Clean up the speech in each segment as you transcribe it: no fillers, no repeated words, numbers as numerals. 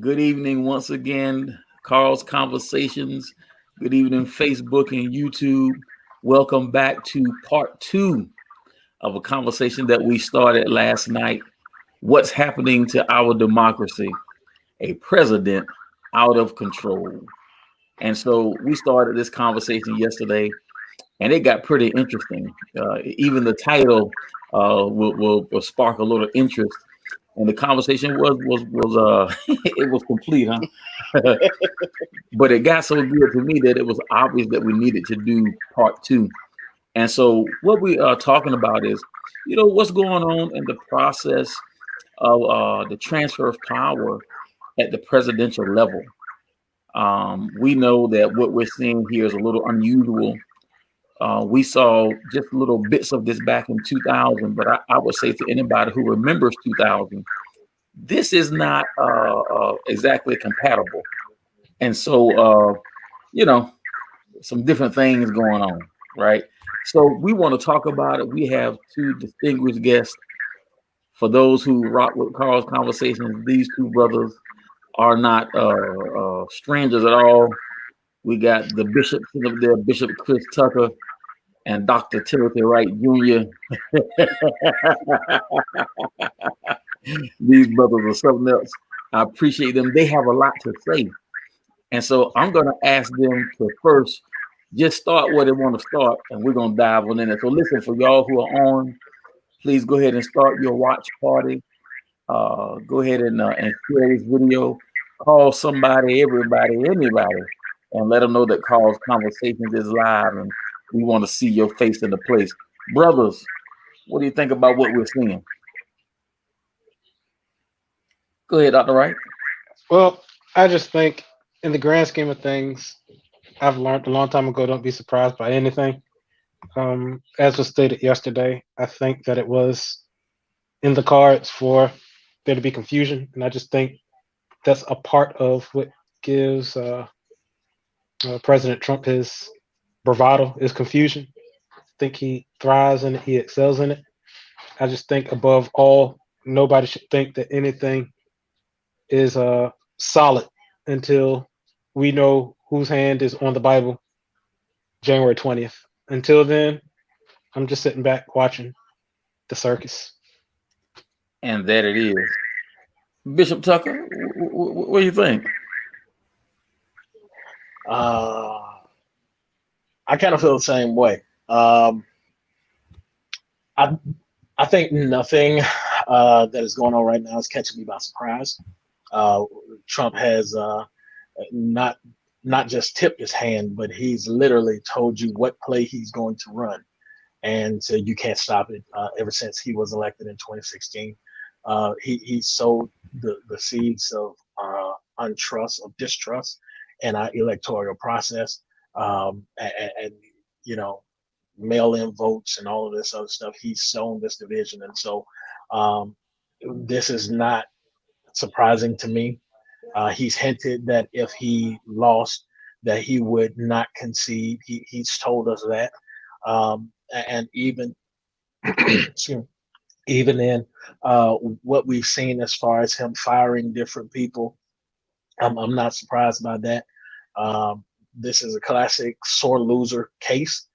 Good evening once again, Carl's Conversations. Good evening, Facebook and YouTube. Welcome back to part two of a conversation that we started last night. What's happening to our democracy? A president out of control. And so we started this conversation yesterday, and it got pretty interesting. Even the title will spark a little interest. And the conversation was it was complete, huh? But it got so good to me that it was obvious that we needed to do part two. And so what we are talking about is, what's going on in the process of the transfer of power at the presidential level. We know that what we're seeing here is a little unusual. We saw just little bits of this back in 2000, but I would say to anybody who remembers 2000, this is not exactly compatible. And so, some different things going on, right? So we want to talk about it. We have two distinguished guests. For those who rock with Carl's Conversations, these two brothers are not strangers at all. We got the bishops up there, Bishop Chris Tucker and Dr. Timothy Wright Jr. These brothers are something else. I appreciate them. They have a lot to say. And so I'm going to ask them to first just start where they want to start, and we're going to dive on in it. So listen, for y'all who are on, please go ahead and start your watch party. Go ahead and share this video. Call somebody, everybody, anybody, and let them know that Carl's Conversations is live, and we want to see your face in the place. Brothers, what do you think about what we're seeing? Go ahead, Dr. Wright. Well, I just think, in the grand scheme of things, I've learned a long time ago, don't be surprised by anything. As was stated yesterday, I think that it was in the cards for there to be confusion, and I just think that's a part of what gives President Trump his bravado is confusion. I think he thrives in it, he excels in it. I just think above all, nobody should think that anything is solid until we know whose hand is on the Bible January 20th. Until then, I'm just sitting back watching the circus. And that it is. Bishop Tucker, what do you think? Uh, I kind of feel the same way. I I think nothing that is going on right now is catching me by surprise. Uh, Trump has not not just tipped his hand, but he's literally told you what play he's going to run, and so you can't stop it. Ever since he was elected in 2016, he sowed the seeds of untrust, of distrust, in our electoral process, and you know, mail-in votes and all of this other stuff. He's sown this division, and so um, this is not surprising to me. He's hinted that if he lost, that he would not concede. He's told us that, and even excuse me, even in what we've seen as far as him firing different people, I'm not surprised by that. This is a classic sore loser case,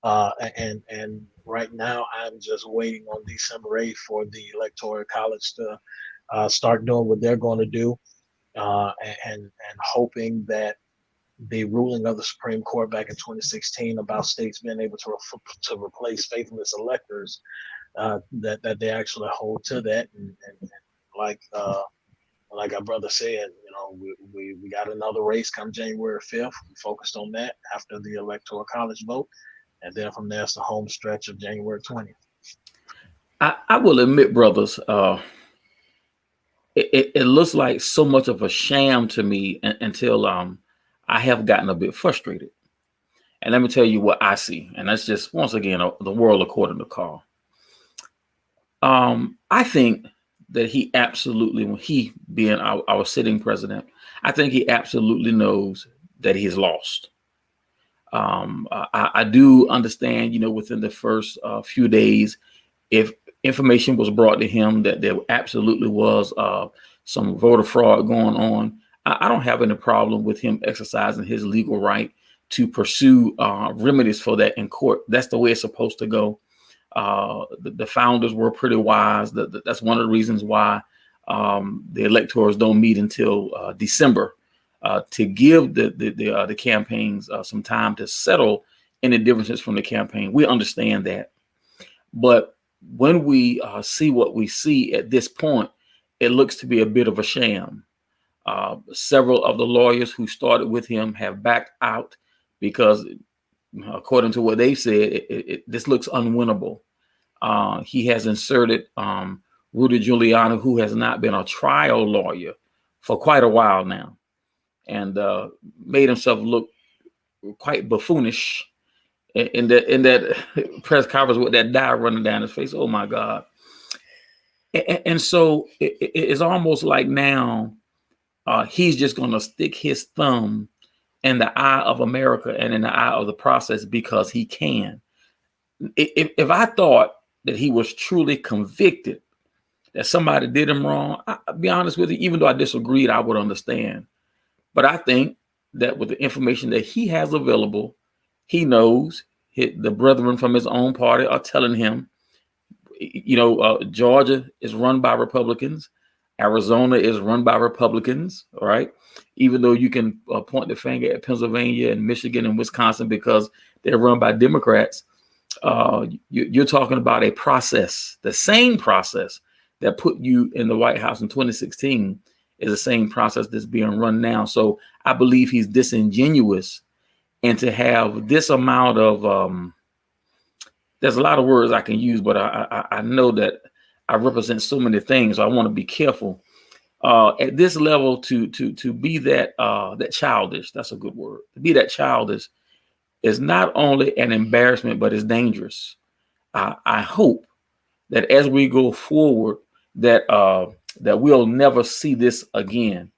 and right now I'm just waiting on December 8th for the Electoral College to start doing what they're going to do, and hoping that the ruling of the Supreme Court back in 2016 about states being able to replace faithless electors, that they actually hold to that, and like like our brother said, you know, we got another race come January 5th. We focused on that after the Electoral College vote, and then from there it's the home stretch of January 20th. I will admit, brothers, it looks like so much of a sham to me until I have gotten a bit frustrated. And let me tell you what I see, and that's just once again the world according to Carl. I think that he absolutely, when he being our sitting president, I think he absolutely knows that he's lost. I do understand, within the first few days, if information was brought to him that there absolutely was some voter fraud going on. I don't have any problem with him exercising his legal right to pursue remedies for that in court. That's the way it's supposed to go. The founders were pretty wise. That's one of the reasons why the electors don't meet until December to give the campaigns some time to settle any differences from the campaign. We understand that, but when we see what we see at this point, it looks to be a bit of a sham. Several of the lawyers who started with him have backed out because, according to what they said, this looks unwinnable. He has inserted Rudy Giuliani, who has not been a trial lawyer for quite a while now, and made himself look quite buffoonish in that press conference with that dye running down his face. Oh my God! And so it's almost like now he's just going to stick his thumb in the eye of America and in the eye of the process because he can. If I thought that he was truly convicted, that somebody did him wrong, I'll be honest with you, even though I disagreed, I would understand. But I think that with the information that he has available, he knows the brethren from his own party are telling him, Georgia is run by Republicans. Arizona is run by Republicans, all right? Even though you can point the finger at Pennsylvania and Michigan and Wisconsin because they're run by Democrats, you're talking about a process. The same process that put you in the White House in 2016 is the same process that's being run now. So I believe he's disingenuous, and to have this amount of there's a lot of words I can use, but I know that I represent so many things. So I want to be careful at this level to be that childish. That's a good word. To be that childish is not only an embarrassment, but it's dangerous. I hope that as we go forward, that we'll never see this again.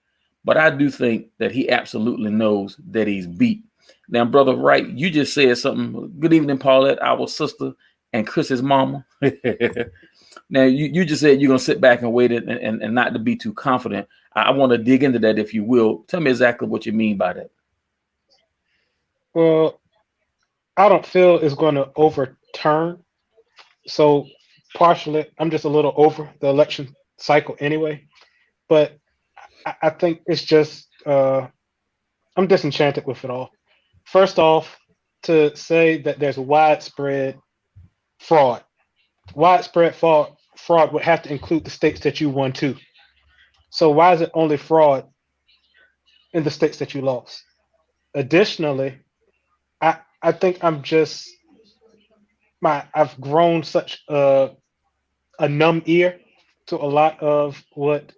But I do think that he absolutely knows that he's beat. Now, Brother Wright, you just said something. Good evening, Paulette, our sister, and Chris's mama. Now, you just said you're going to sit back and wait and not to be too confident. I want to dig into that, if you will. Tell me exactly what you mean by that. Well, I don't feel it's going to overturn. So partially, I'm just a little over the election cycle anyway. But I think it's just I'm disenchanted with it all. First off, to say that there's widespread fraud, widespread fraud would have to include the states that you won too. So why is it only fraud in the states that you lost? Additionally, I think I've grown such a numb ear to a lot of what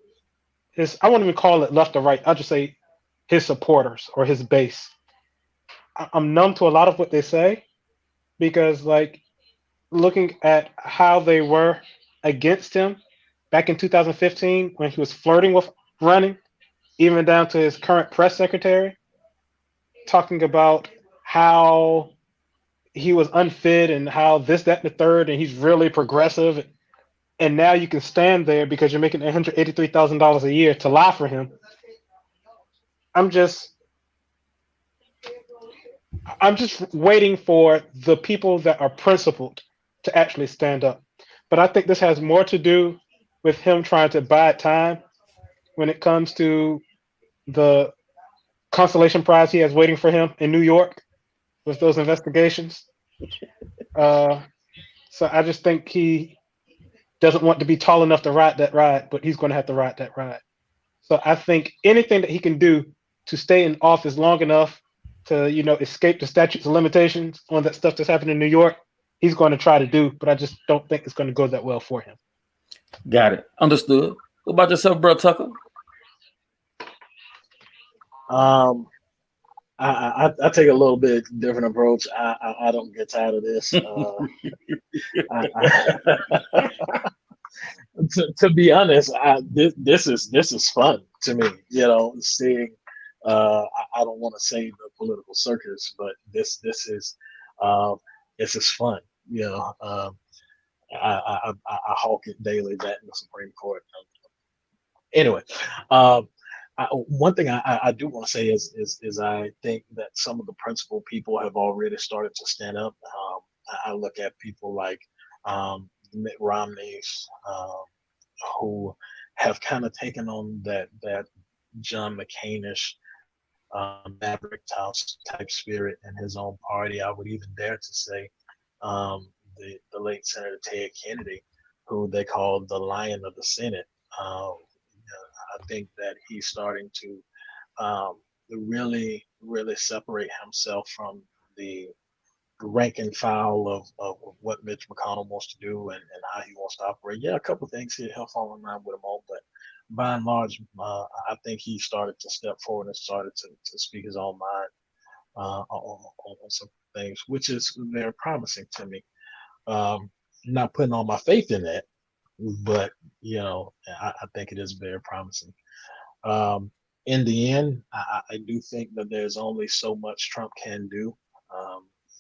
I won't even call it left or right. I'll just say his supporters or his base. I'm numb to a lot of what they say because, like, looking at how they were against him back in 2015 when he was flirting with running, even down to his current press secretary, talking about how he was unfit and how this, that, and the third, and he's really progressive. And now you can stand there because you're making $183,000 a year to lie for him. I'm just I'm just waiting for the people that are principled to actually stand up. But I think this has more to do with him trying to buy time when it comes to the consolation prize he has waiting for him in New York with those investigations. Uh, so I just think he doesn't want to be tall enough to ride that ride, but he's going to have to ride that ride. So I think anything that he can do to stay in office long enough to, escape the statutes of limitations on that stuff that's happening in New York, he's going to try to do, but I just don't think it's going to go that well for him. Got it. Understood. What about yourself, Bro Tucker? I take a little bit different approach. I don't get tired of this. To be honest, this is fun to me. Seeing. I don't want to say the political circus, but this is fun. I hawk it daily that in the Supreme Court. Anyway, one thing I do want to say is I think that some of the principal people have already started to stand up. I look at people like Mitt Romney's, who have kind of taken on that John McCainish maverick type spirit in his own party. I would even dare to say the late Senator Ted Kennedy, who they called the Lion of the Senate. I think that he's starting to really separate himself from the rank and file of what Mitch McConnell wants to do and how he wants to operate. Yeah, a couple of things he'll fall in line with him on, but by and large, I think he started to step forward and started to speak his own mind on some things, which is very promising to me. Not putting all my faith in that, but I think it is very promising. Um, in the end, I do think that there's only so much Trump can do.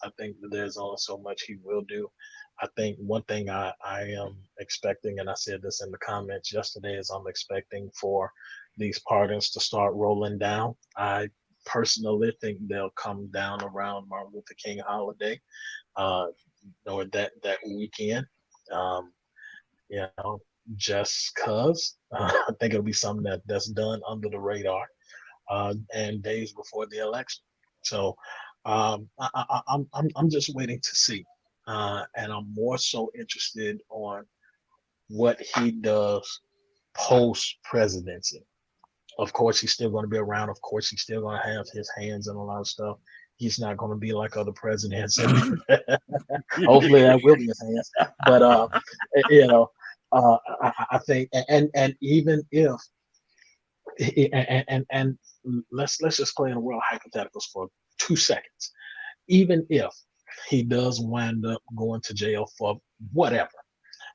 I think that there's only so much he will do. I think one thing I am expecting, and I said this in the comments yesterday, is I'm expecting for these pardons to start rolling down. I personally think they'll come down around Martin Luther King holiday, uh, or that weekend. Um, you know, just cause I think it'll be something that's done under the radar, and days before the election. So I'm just waiting to see, and I'm more so interested on what he does post presidency. Of course, he's still going to be around. Of course, he's still going to have his hands in a lot of stuff. He's not going to be like other presidents. Hopefully, that will be his hands. But you know, I think, and even if, and let's just play in the world hypotheticals for 2 seconds. Even if he does wind up going to jail for whatever,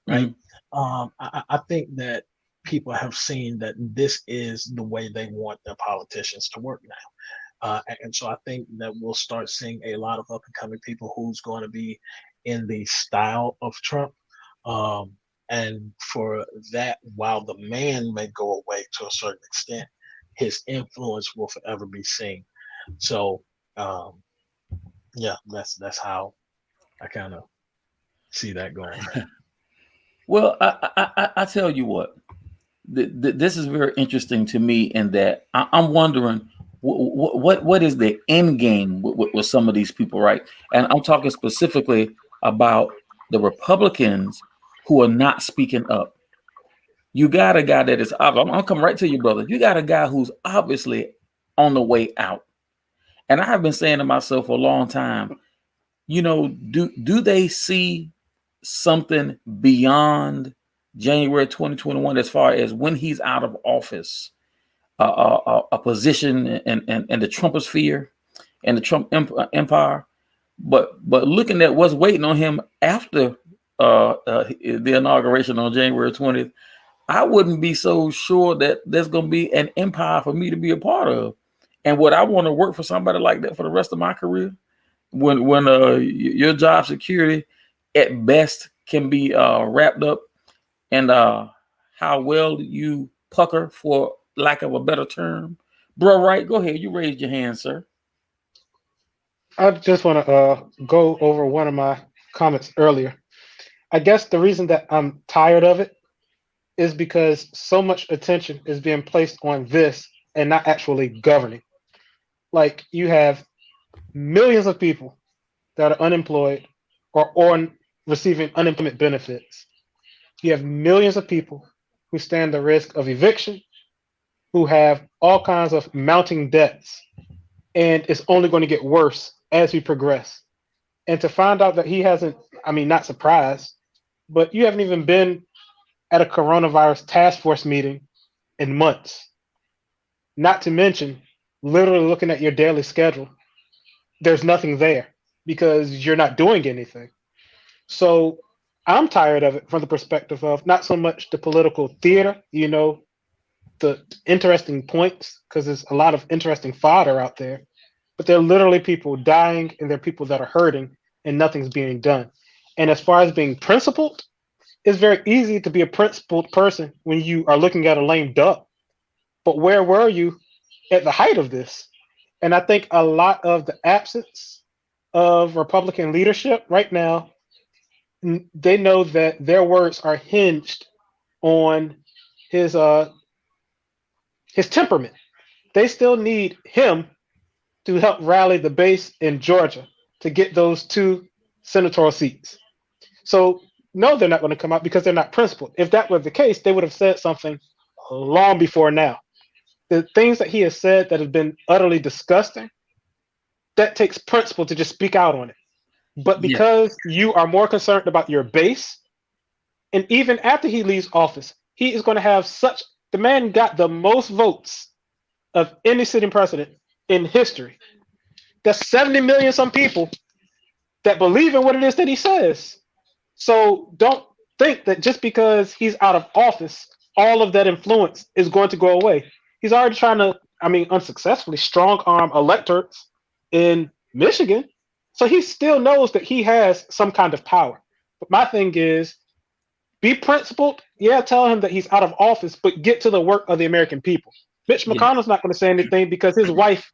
right? I think that people have seen that this is the way they want their politicians to work now. And so I think that we'll start seeing a lot of up and coming people who's going to be in the style of Trump. Um, and for that, while the man may go away to a certain extent, his influence will forever be seen. So, yeah, that's how I kind of see that going. Well, I tell you what, this is very interesting to me in that I'm wondering what is the end game with some of these people, right? And I'm talking specifically about the Republicans who are not speaking up. You got a guy that is obvious. I'll come right to you, brother. You got a guy who's obviously on the way out. And I have been saying to myself for a long time, do they see something beyond January 2021 as far as when he's out of office, a position in the Trumposphere and the Trump empire? But looking at what's waiting on him after the inauguration on January 20th, I wouldn't be so sure that there's going to be an empire for me to be a part of. And would I want to work for somebody like that for the rest of my career? When your job security at best can be wrapped up in how well you pucker, for lack of a better term. Bro, right? Go ahead. You raised your hand, sir. I just want to go over one of my comments earlier. I guess the reason that I'm tired of it is because so much attention is being placed on this and not actually governing. Like you have millions of people that are unemployed or on receiving unemployment benefits. You have millions of people who stand the risk of eviction, who have all kinds of mounting debts, and it's only going to get worse as we progress. And to find out that he hasn't, I mean, not surprised, but you haven't even been at a coronavirus task force meeting in months. Not to mention, literally looking at your daily schedule, there's nothing there because you're not doing anything. So I'm tired of it from the perspective of not so much the political theater, the interesting points, because there's a lot of interesting fodder out there, but there are literally people dying and there are people that are hurting and nothing's being done. And as far as being principled, it's very easy to be a principled person when you are looking at a lame duck. but where were you at the height of this? And I think a lot of the absence of Republican leadership right now, they know that their words are hinged on his uh his temperament. They still need him to help rally the base in Georgia to get those two senatorial seats. So no, they're not going to come out because they're not principled. If that were the case, they would have said something long before now. The things that he has said that have been utterly disgusting, that takes principle to just speak out on it. But Yeah, because you are more concerned about your base, and even after he leaves office, he is going to have such, the man got the most votes of any sitting president in history. That's 70 million some people that believe in what it is that he says. So don't think that just because he's out of office, all of that influence is going to go away. He's already trying to, I mean, unsuccessfully strong arm electorates in Michigan. So he still knows that he has some kind of power. But my thing is, be principled. Yeah, tell him that he's out of office, but get to the work of the American people. Mitch yeah. McConnell's not going to say anything because his wife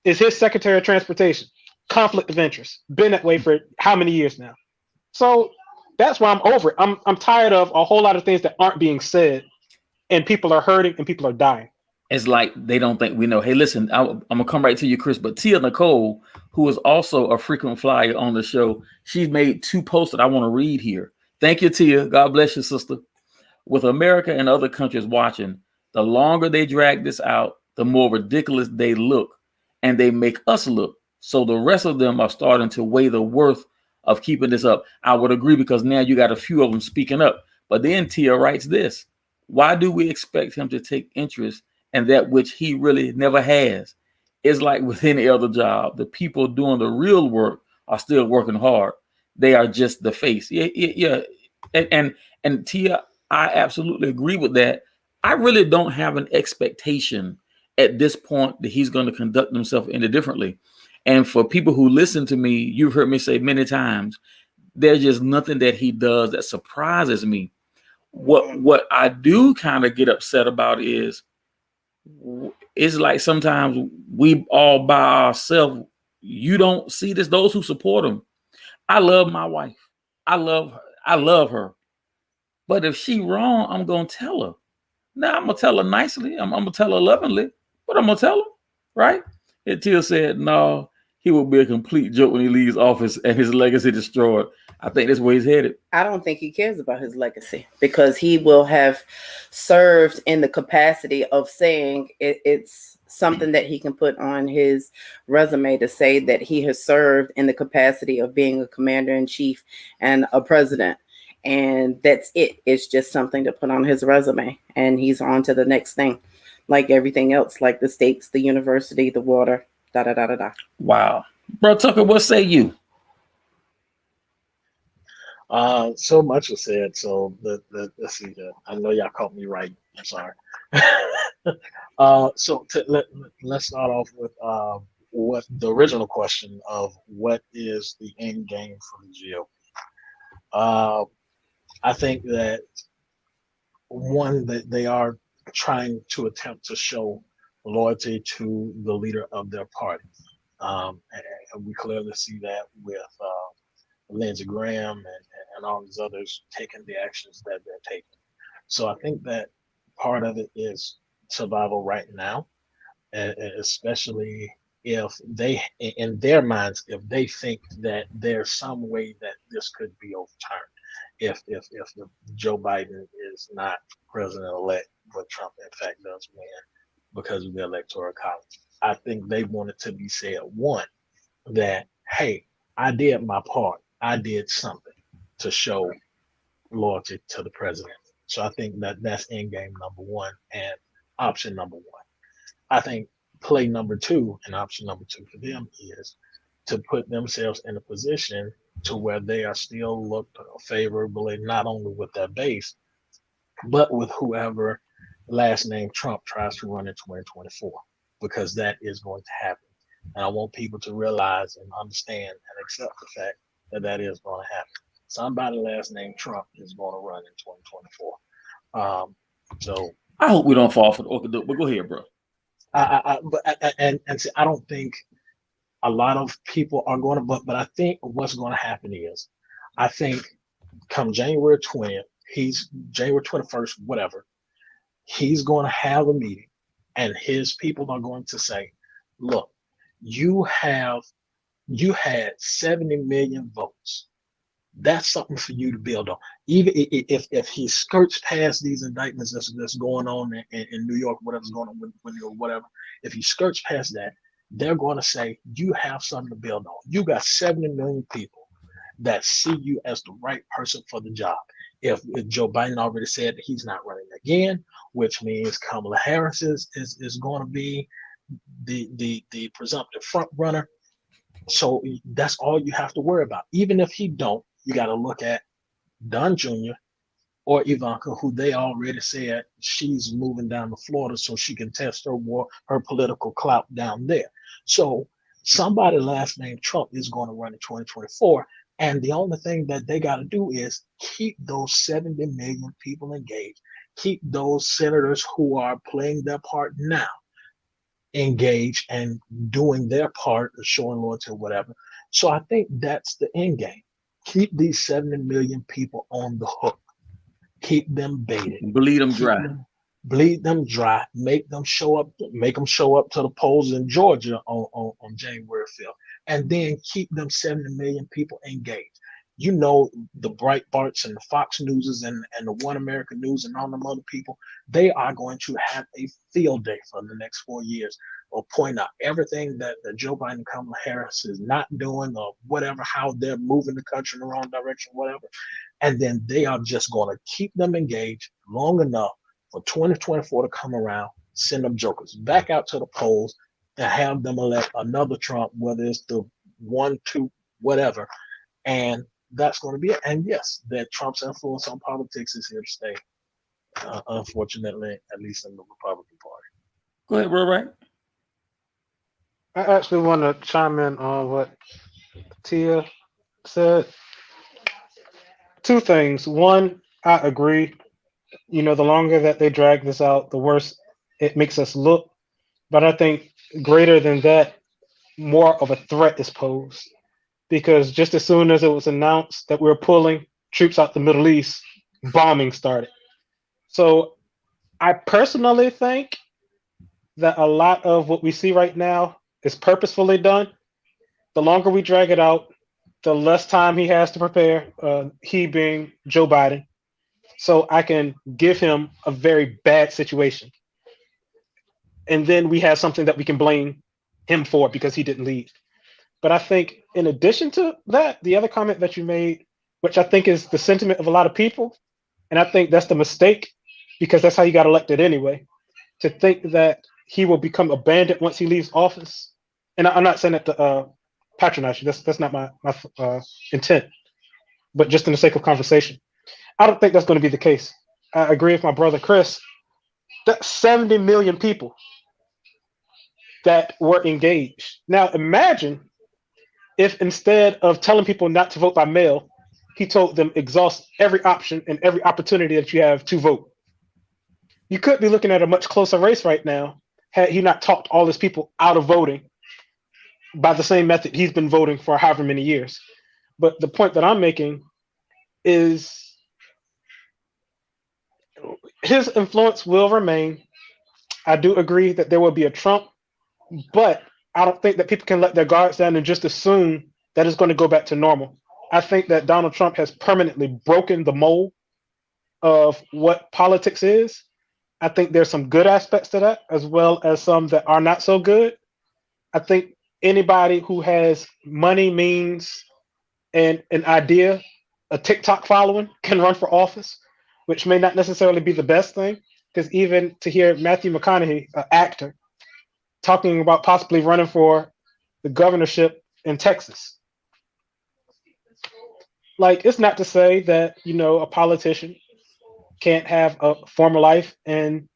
is his Secretary of Transportation. Conflict of interest. Been that way for how many years now? So that's why I'm over it. I'm tired of a whole lot of things that aren't being said, and people are hurting and people are dying. It's like they don't think we know. Hey, listen, I'm gonna come right to you, Chris. But Tia Nicole, who is also a frequent flyer on the show, she's made 2 posts that I want to read here. Thank you, Tia. God bless you, sister. With America and other countries watching, the longer they drag this out, the more ridiculous they look, and they make us look. So the rest of them are starting to weigh the worth of keeping this up. I would agree because now you got a few of them speaking up. But then Tia writes this: why do we expect him to take interest in that which he really never has? It's like with any other job, the people doing the real work are still working hard. They are just the face. Yeah. And Tia, I absolutely agree with that. I really don't have an expectation at this point that he's going to conduct himself any differently. And for people who listen to me, you've heard me say many times, there's just nothing that he does that surprises me. What I do kind of get upset about is it's like sometimes we all by ourselves. You don't see this. Those who support him. I love my wife. I love her. I love her. But if she wrong, I'm gonna tell her. Now I'm gonna tell her nicely. I'm gonna tell her lovingly, but I'm gonna tell her, right? And Till said, no, he will be a complete joke when he leaves office and his legacy destroyed. I think that's where he's headed. I don't think he cares about his legacy because he will have served in the capacity of saying it's something that he can put on his resume to say that he has served in the capacity of being a commander in chief and a president. And that's it. It's just something to put on his resume. And he's on to the next thing, like everything else, like the states, the university, the water, da da da da da. Wow. Bro Tucker, what say you? So much was said. So let's see. I know y'all caught me right. I'm sorry. Let's start off with what the original question of what is the end game for the GOP. I think that one that they are trying to attempt to show loyalty to the leader of their party. And we clearly see that with Lindsey Graham and all these others taking the actions that they're taking. So I think that part of it is survival right now, and especially if they, in their minds, if they think that there's some way that this could be overturned, if Joe Biden is not president-elect, but Trump in fact does win because of the electoral college. I think they want it to be said, one, that, hey, I did my part. I did something to show loyalty to the president. So I think that that's end game number one and option number one. I think play number two and option number two for them is to put themselves in a position to where they are still looked favorably, not only with their base, but with whoever last name Trump tries to run in 2024, because that is going to happen. And I want people to realize and understand and accept the fact that that is going to happen. Somebody last name Trump is going to run in 2024. So I hope we don't fall for the orchid, but go ahead, bro. And see, I don't think a lot of people are going to, but I think what's going to happen is, I think come January 20th, he's January 21st, whatever, he's going to have a meeting, and his people are going to say, look, you have you had 70 million votes. That's something for you to build on. Even if he skirts past these indictments that's going on in New York, whatever's going on with you or whatever, if he skirts past that, they're going to say you have something to build on. You got 70 million people that see you as the right person for the job. If Joe Biden already said that he's not running again, which means Kamala Harris is going to be the presumptive front runner. So that's all you have to worry about. Even if he don't, you got to look at Don Jr. or Ivanka, who they already said she's moving down to Florida so she can test her political clout down there. So somebody last name Trump is going to run in 2024. And the only thing that they got to do is keep those 70 million people engaged, keep those senators who are playing their part now engaged and doing their part of showing loyalty or whatever. So I think that's the end game. Keep these 70 million people on the hook. Keep them baited. Bleed them Keep dry. them, bleed them dry. Make them show up. Make them show up to the polls in Georgia on January 5th, and then keep them 70 million people engaged. You know, the Breitbarts and the Fox Newses and the One American News and all them other people, they are going to have a field day for the next 4 years, or point out everything that Joe Biden and Kamala Harris is not doing, or whatever, how they're moving the country in the wrong direction, whatever. And then they are just going to keep them engaged long enough for 2024 to come around, send them jokers back out to the polls, and have them elect another Trump, whether it's the 1, 2, whatever. And that's going to be it. And yes, that Trump's influence on politics is here to stay, unfortunately, at least in the Republican Party. Go ahead, bro. Right. I actually want to chime in on what Tia said. Two things. One, I agree. The longer that they drag this out, the worse it makes us look. But I think greater than that, more of a threat is posed. Because just as soon as it was announced that we were pulling troops out the Middle East, bombing started. So I personally think that a lot of what we see right now is purposefully done. The longer we drag it out, the less time he has to prepare, he being Joe Biden. So I can give him a very bad situation. And then we have something that we can blame him for because he didn't lead. But I think in addition to that, the other comment that you made, which I think is the sentiment of a lot of people, and I think that's the mistake because that's how he got elected anyway, to think that he will become a bandit once he leaves office. And I'm not saying that to patronize you. That's not my intent. But just in the sake of conversation, I don't think that's going to be the case. I agree with my brother Chris. That's 70 million people that were engaged. Now imagine if instead of telling people not to vote by mail, he told them exhaust every option and every opportunity that you have to vote. You could be looking at a much closer race right now had he not talked all his people out of voting by the same method he's been voting for however many years. But the point that I'm making is his influence will remain. I do agree that there will be a Trump, but I don't think that people can let their guards down and just assume that it's going to go back to normal. I think that Donald Trump has permanently broken the mold of what politics is. I think there's some good aspects to that, as well as some that are not so good. I think anybody who has money, means, and an idea, a TikTok following, can run for office, which may not necessarily be the best thing. Because even to hear Matthew McConaughey, an actor, talking about possibly running for the governorship in Texas, like it's not to say that a politician can't have a former life and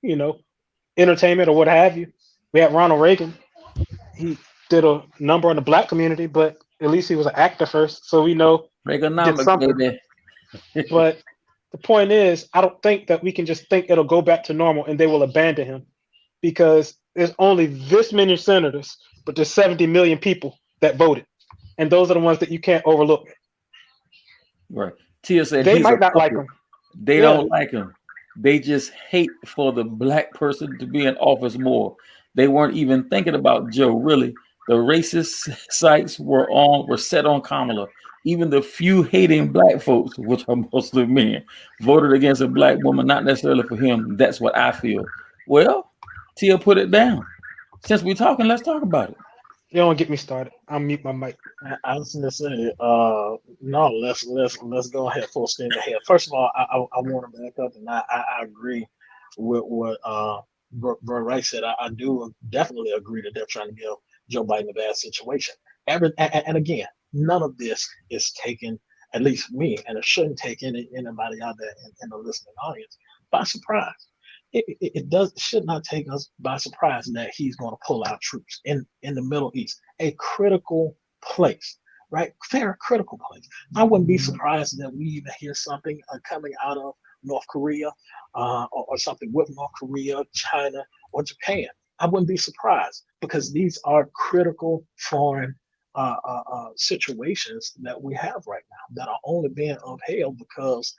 entertainment or what have you. We had Ronald Reagan. He did a number on the black community, but at least he was an actor first, so we know he did Reaganomics, something. baby. But The point is, I don't think that we can just think it'll go back to normal and they will abandon him because there's only this many senators, but there's 70 million people that voted. And those are the ones that you can't overlook. Right. Tia said They he's a might not like puppet. him. They Yeah. don't like him. They just hate for the black person to be in office more. They weren't even thinking about Joe, really. The racist sights were set on Kamala. Even the few hating black folks, which are mostly men, voted against a black woman, not necessarily for him. That's what I feel. Well, Tia put it down. Since we're talking, let's talk about it. You don't get me started. I'll mute my mic. I was gonna say, no, let's go ahead full steam ahead. First of all, I want to back up, and I agree with what Bro Wright said. I do definitely agree that they're trying to give Joe Biden a bad situation. And again, none of this is taken, at least me, and it shouldn't take anybody out there in the listening audience by surprise. It should not take us by surprise that he's going to pull out troops in the Middle East, a critical place, right? Very critical place. I wouldn't be surprised that we even hear something coming out of North Korea or something with North Korea, China, or Japan. I wouldn't be surprised because these are critical foreign situations that we have right now that are only being upheld because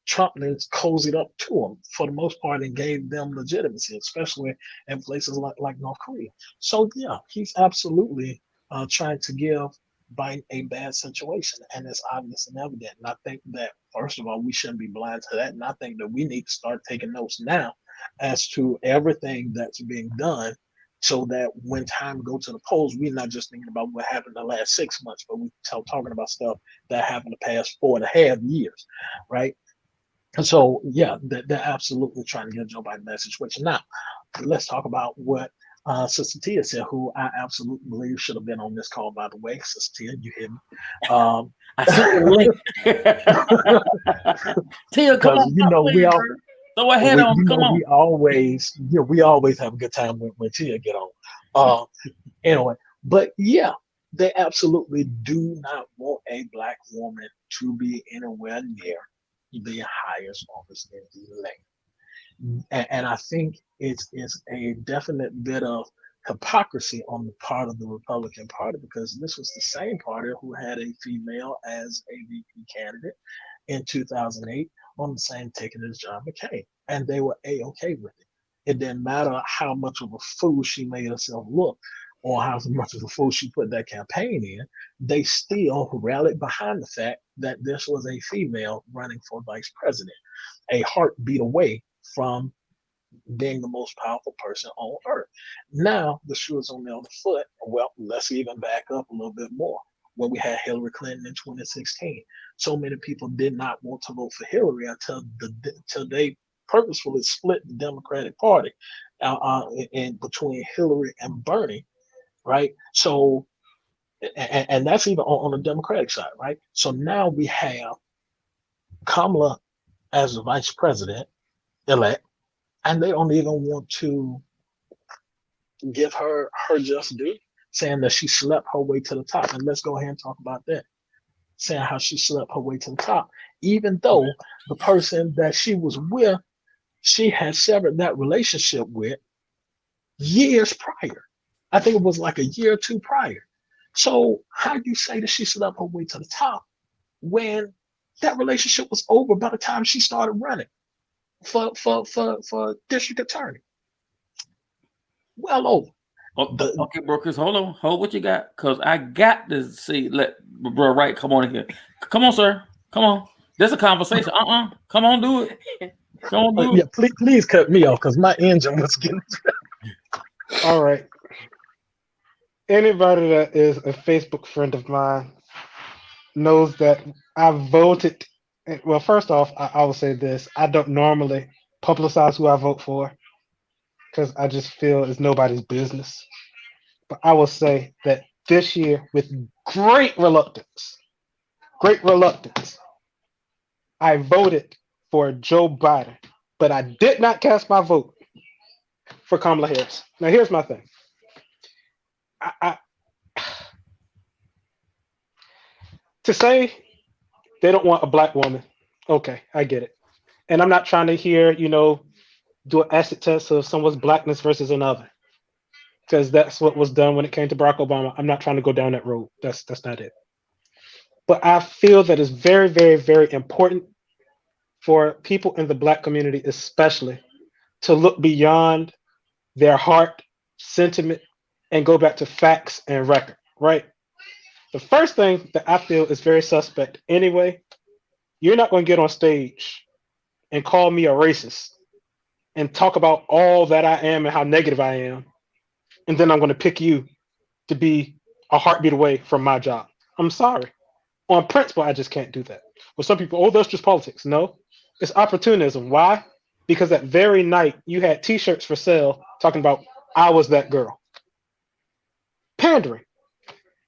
Trump has cozied up to them for the most part and gave them legitimacy, especially in places like North Korea. So yeah, he's absolutely trying to give Biden a bad situation, and it's obvious and evident. And I think that first of all, we shouldn't be blind to that, and I think that we need to start taking notes now as to everything that's being done. So that when time go to the polls, we're not just thinking about what happened the last 6 months, but we're talking about stuff that happened the past 4.5 years, right? And so, yeah, they're absolutely trying to get Joe Biden that situation. Now, let's talk about what Sister Tia said, who I absolutely believe should have been on this call, by the way. Sister Tia, you hear me? I sent the link. Tia, come on, you know, we all, throw a head on. you Come know, on. we always have a good time when Tia get on. Anyway, but yeah, they absolutely do not want a black woman to be anywhere near the highest office in the land. And I think it's a definite bit of hypocrisy on the part of the Republican Party because this was the same party who had a female as a VP candidate in 2008 on the same ticket as John McCain. And they were A-OK with it. It didn't matter how much of a fool she made herself look or how much of a fool she put that campaign in, they still rallied behind the fact that this was a female running for vice president, a heartbeat away from being the most powerful person on earth. Now the shoe is on the other foot. Well, let's even back up a little bit more. When we had Hillary Clinton in 2016, so many people did not want to vote for Hillary until they purposefully split the Democratic Party in between Hillary and Bernie, right? So, and that's even on the Democratic side, right? So now we have Kamala as the vice president elect, and they don't even want to give her just due, saying that she slept her way to the top. And let's go ahead and talk about that. Saying how she slept her way to the top, even though the person that she was with, she had severed that relationship with years prior. I think it was like a year or two prior. So how do you say that she slept her way to the top when that relationship was over by the time she started running for district attorney? Well over. Okay, brokers, hold what you got, cause I got to see. Let bro Wright come on in here. Come on, sir. Come on. There's a conversation. Come on, do it. Come on, do it. Yeah, please cut me off because my engine was getting. All right. Anybody that is a Facebook friend of mine knows that I voted. Well, first off, I will say this: I don't normally publicize who I vote for because I just feel it's nobody's business. But I will say that this year, with great reluctance, I voted for Joe Biden, but I did not cast my vote for Kamala Harris. Now, here's my thing. To say they don't want a black woman Okay, I get it. And I'm not trying to hear, do an acid test of someone's blackness versus another, because that's what was done when it came to Barack Obama. I'm not trying to go down that road. That's not it. But I feel that it's very, very, very important for people in the black community, especially, to look beyond their heart, sentiment, and go back to facts and record, right? The first thing that I feel is very suspect anyway, you're not going to get on stage and call me a racist and talk about all that I am and how negative I am. And then I'm going to pick you to be a heartbeat away from my job. I'm sorry. On principle, I just can't do that. Well, some people, oh, that's just politics. No, it's opportunism. Why? Because that very night you had T-shirts for sale talking about I was that girl. Pandering.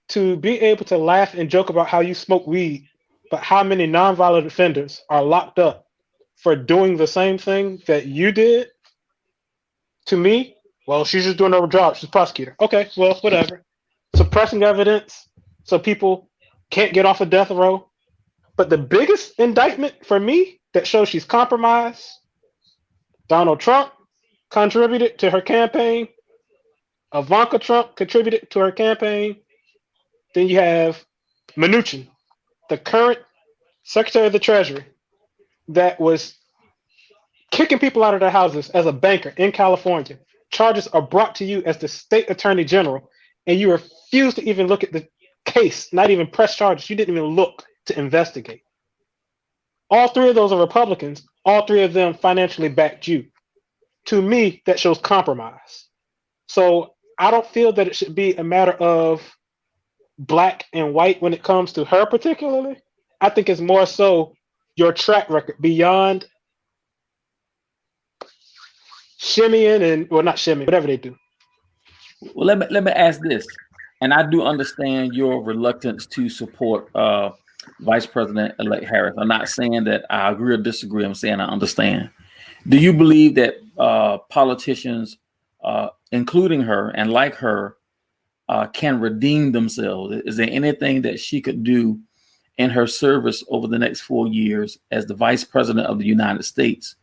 To be able to laugh and joke about how you smoke weed, but how many nonviolent offenders are locked up for doing the same thing that you did, to me, well, she's just doing her job. She's a prosecutor. Okay, well, whatever. Suppressing evidence so people can't get off of death row. But the biggest indictment for me that shows she's compromised, Donald Trump contributed to her campaign, Ivanka Trump contributed to her campaign. Then you have Mnuchin, the current Secretary of the Treasury, that was kicking people out of their houses as a banker in California. Charges are brought to you as the state attorney general, and you refuse to even look at the case, not even press charges. You didn't even look to investigate. All three of those are Republicans. All three of them financially backed you. To me, that shows compromise. So I don't feel that it should be a matter of black and white when it comes to her particularly. I think it's more so your track record beyond shimmying and, well, not shimmying, whatever they do. Well, let me ask this, and I do understand your reluctance to support Vice President-elect Harris. I'm not saying that I agree or disagree. I'm saying I understand. Do you believe that politicians, including her and like her, can redeem themselves? Is there anything that she could do in her service over the next 4 years as the Vice President of the United States?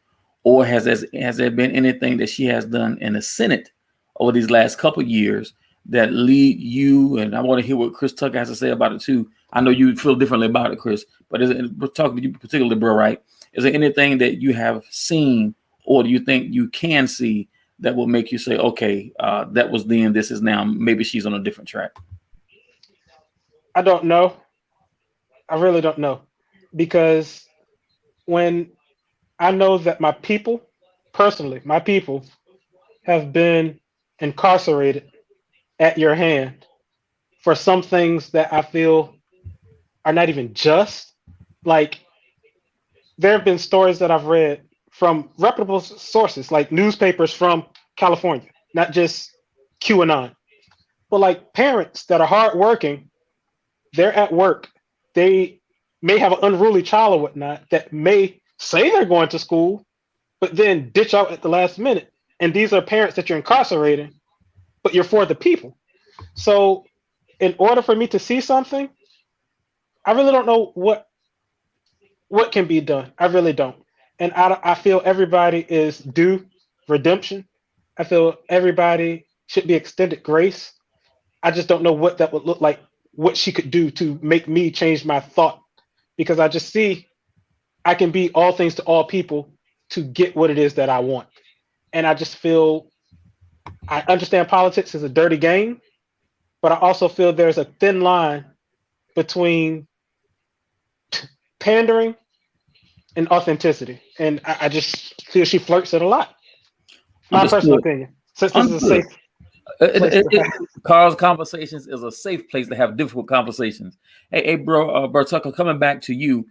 Or has there been anything that she has done in the Senate over these last couple of years that lead you? And I want to hear what Chris Tucker has to say about it too. I know you feel differently about it, Chris, but we're talking to you particularly, bro, right? Is there anything that you have seen or do you think you can see that will make you say, okay, that was then, this is now, maybe she's on a different track? I don't know. I really don't know. Because when I know that my people, personally, my people have been incarcerated at your hand for some things that I feel are not even just. Like, there have been stories that I've read from reputable sources, like newspapers from California, not just QAnon, but like parents that are hardworking, they're at work. They may have an unruly child or whatnot that may say they're going to school, but then ditch out at the last minute. And these are parents that you're incarcerating, but you're for the people. So, in order for me to see something, I really don't know what can be done. I really don't. And I feel everybody is due redemption. I feel everybody should be extended grace. I just don't know what that would look like, what she could do to make me change my thought. Because I just see I can be all things to all people to get what it is that I want. And I just feel I understand politics is a dirty game, but I also feel there's a thin line between pandering and authenticity. And I just feel she flirts it a lot. My personal Understood. opinion. Since this is a safe Carl's Conversations is a safe place to have difficult conversations. Hey, bro, Tucker, coming back to you.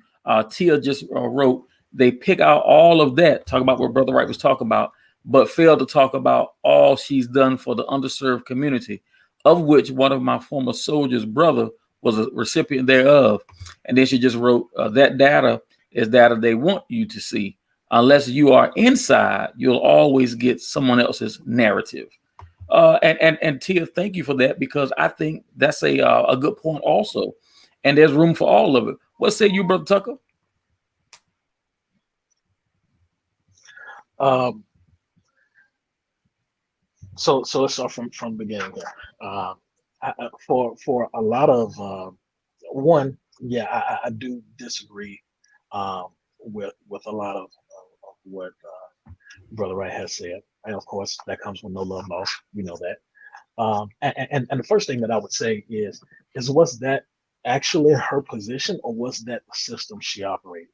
Tia just wrote, they pick out all of that, talk about what Brother Wright was talking about, but fail to talk about all she's done for the underserved community, of which one of my former soldiers' brother was a recipient thereof. And then she just wrote, that data is data they want you to see. Unless you are inside, you'll always get someone else's narrative. And Tia, thank you for that, because I think that's a good point also. And there's room for all of it. What say you, Brother Tucker? Um, so let's start from the beginning here. For a lot of one, yeah, I do disagree um, with a lot of what Brother Wright has said, and of course that comes with no love lost. We know that. And the first thing that I would say is was that actually her position, or was that the system she operated?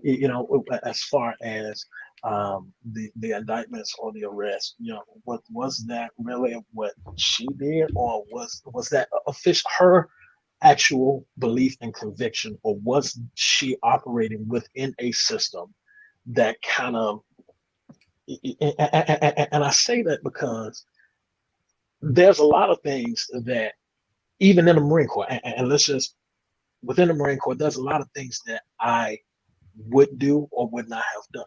You know, as far as the indictments or the arrest, you know, what was that really what she did, or was that official her actual belief and conviction, or was she operating within a system that kind of, and I say that because there's a lot of things that even in the Marine Corps, and let's just within the Marine Corps, there's a lot of things that I would do or would not have done.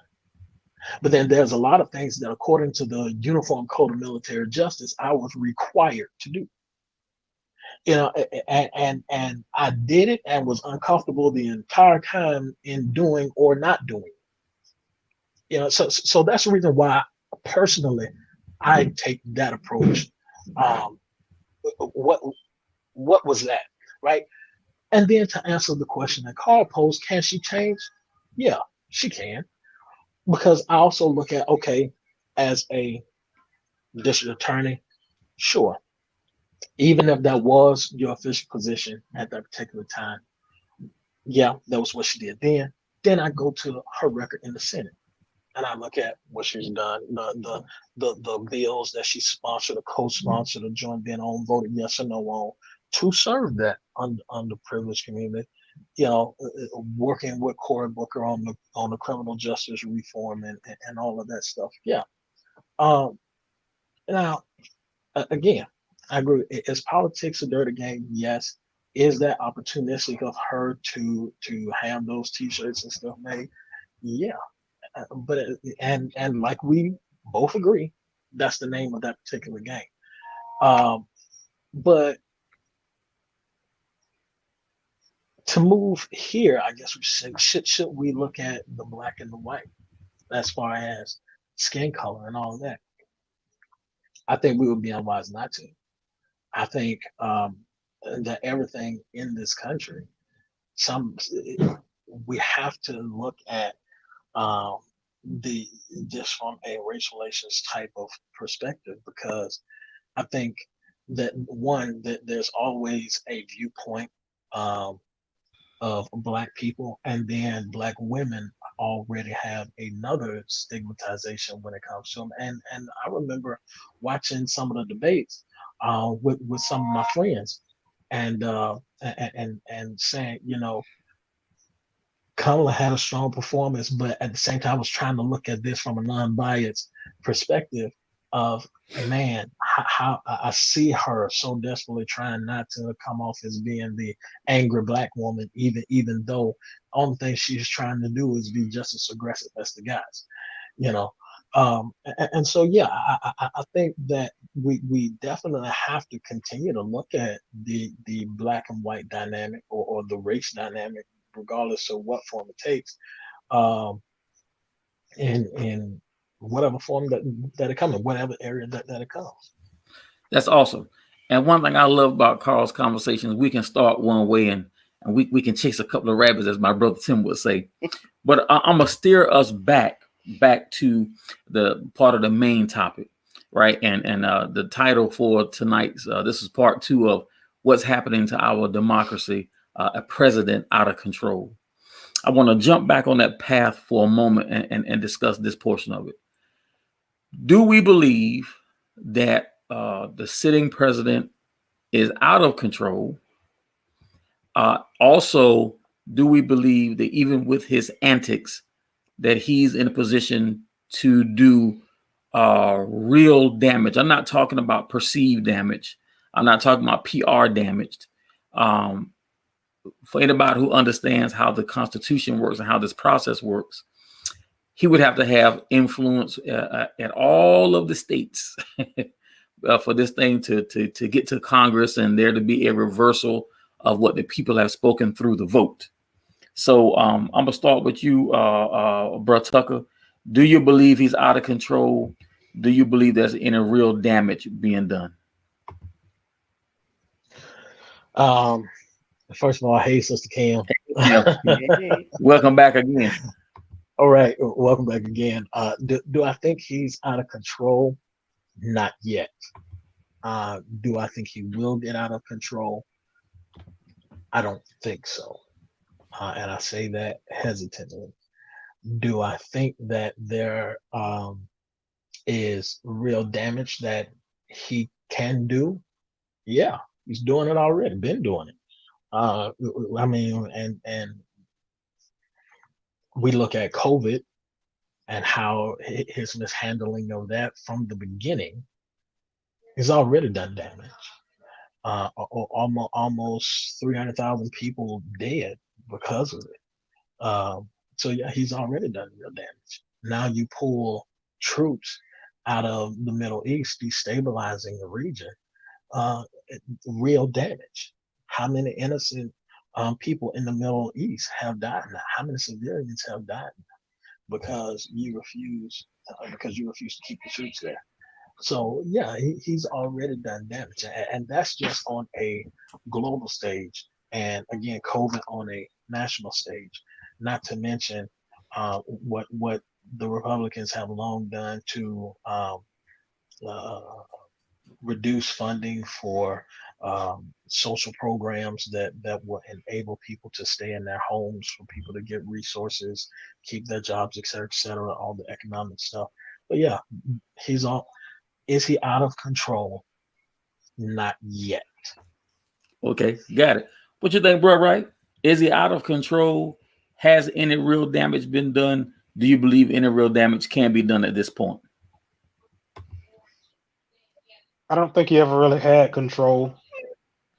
But then there's a lot of things that, according to the Uniform Code of Military Justice, I was required to do. You know, and I did it and was uncomfortable the entire time in doing or not doing. You know, so that's the reason why personally I take that approach. Um, what what was that, right? And then to answer the question that Carl posed, can she change? Yeah, she can. Because I also look at, okay, as a district attorney, sure, even if that was your official position at that particular time, yeah, that was what she did then. Then I go to her record in the Senate and I look at what she's done, the bills that she sponsored, or co-sponsored, or joined in on, voted yes or no on, to serve that underprivileged community. You know, working with Cory Booker on the criminal justice reform and all of that stuff. Yeah. Um, Now, again, I agree. Is politics a dirty game? Yes. Is that opportunistic of her to have those T-shirts and stuff made? Yeah. But and like we both agree, that's the name of that particular game. Um, but to move here, I guess we should we look at the black and the white as far as skin color and all of that? I think we would be unwise not to. I think that everything in this country, some we have to look at um, the just from a race relations type of perspective, because I think that one, that there's always a viewpoint um, of black people, and then black women already have another stigmatization when it comes to them. And I remember watching some of the debates with some of my friends, and saying, you know, Kamala had a strong performance, but at the same time, I was trying to look at this from a non-biased perspective of, man, how I see her so desperately trying not to come off as being the angry black woman, even though the only thing she's trying to do is be just as aggressive as the guys, you know. And so, yeah, I think that we definitely have to continue to look at the black and white dynamic, or the race dynamic, regardless of what form it takes, um, in whatever form that it comes in, whatever area that it comes. That's awesome. And one thing I love about Carl's conversations, we can start one way and we can chase a couple of rabbits, as my brother Tim would say. But I'm gonna steer us back to the part of the main topic, right? And the title for tonight's this is part 2 of what's happening to our democracy, a president out of control. I want to jump back on that path for a moment and discuss this portion of it. Do we believe that the sitting president is out of control? Also, do we believe that even with his antics, that he's in a position to do real damage? I'm not talking about perceived damage. I'm not talking about PR damage. For anybody who understands how the Constitution works and how this process works, he would have to have influence at all of the states for this thing to get to Congress and there to be a reversal of what the people have spoken through the vote. So I'm gonna start with you, Bro Tucker. Do you believe he's out of control? Do you believe there's any real damage being done? First of all, hey, Sister Cam. Yeah. Hey. Welcome back again. All right, welcome back again. Do I think he's out of control? Not yet. Do I think he will get out of control? I don't think so. And I say that hesitantly. Do I think that there is real damage that he can do? Yeah, he's doing it already. Been doing it. I mean, and we look at COVID and how his mishandling of that from the beginning has already done damage. Almost 300,000 people dead because of it. So yeah, he's already done real damage. Now you pull troops out of the Middle East, destabilizing the region. Uh, Real damage. How many innocent people in the Middle East have died now? How many civilians have died because you refuse to keep the troops there? So yeah, he's already done damage, and that's just on a global stage, and again, COVID on a national stage. Not to mention what the Republicans have long done to uh, reduce funding for social programs that will enable people to stay in their homes, for people to get resources, keep their jobs, et cetera, all the economic stuff. But yeah, he's all. Is he out of control? Not yet. Okay, got it. What you think, bro? Right? Is he out of control? Has any real damage been done? Do you believe any real damage can be done at this point? I don't think he ever really had control.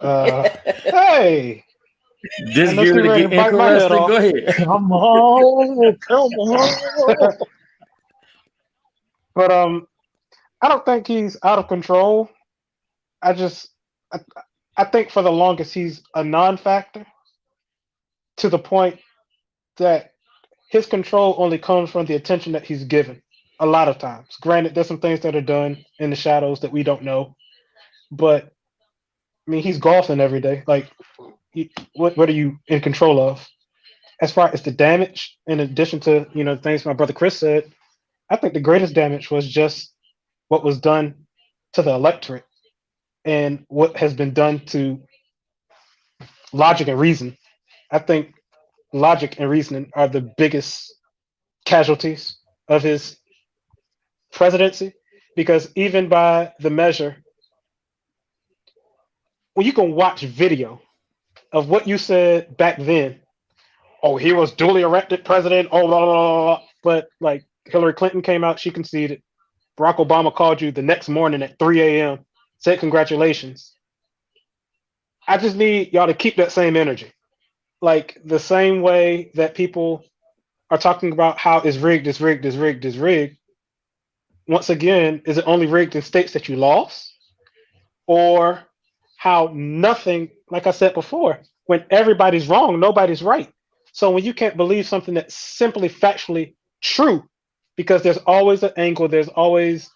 Hey, I Just know get she ready to ready to get bite my head interesting. off. Go ahead. Come on, come on. But I don't think he's out of control. I just I, I think for the longest he's a non-factor to the point that his control only comes from the attention that he's given. A lot of times, granted, there's some things that are done in the shadows that we don't know, but I mean, he's golfing every day. Like, what are you in control of? As far as the damage, in addition to the things my brother Chris said, I think the greatest damage was just what was done to the electorate and what has been done to logic and reason. I think logic and reasoning are the biggest casualties of his presidency because even by the measure, when you can watch video of what you said back then, oh, he was duly elected president, oh, blah, blah, blah, blah. But like Hillary Clinton came out, she conceded. Barack Obama called you the next morning at 3 a.m., said congratulations. I just need y'all to keep that same energy. Like the same way that people are talking about how it's rigged, it's rigged, it's rigged, it's rigged. Once again, is it only rigged in states that you lost? Or how nothing, like I said before, when everybody's wrong, nobody's right. So when you can't believe something that's simply factually true, because there's always an angle, there's always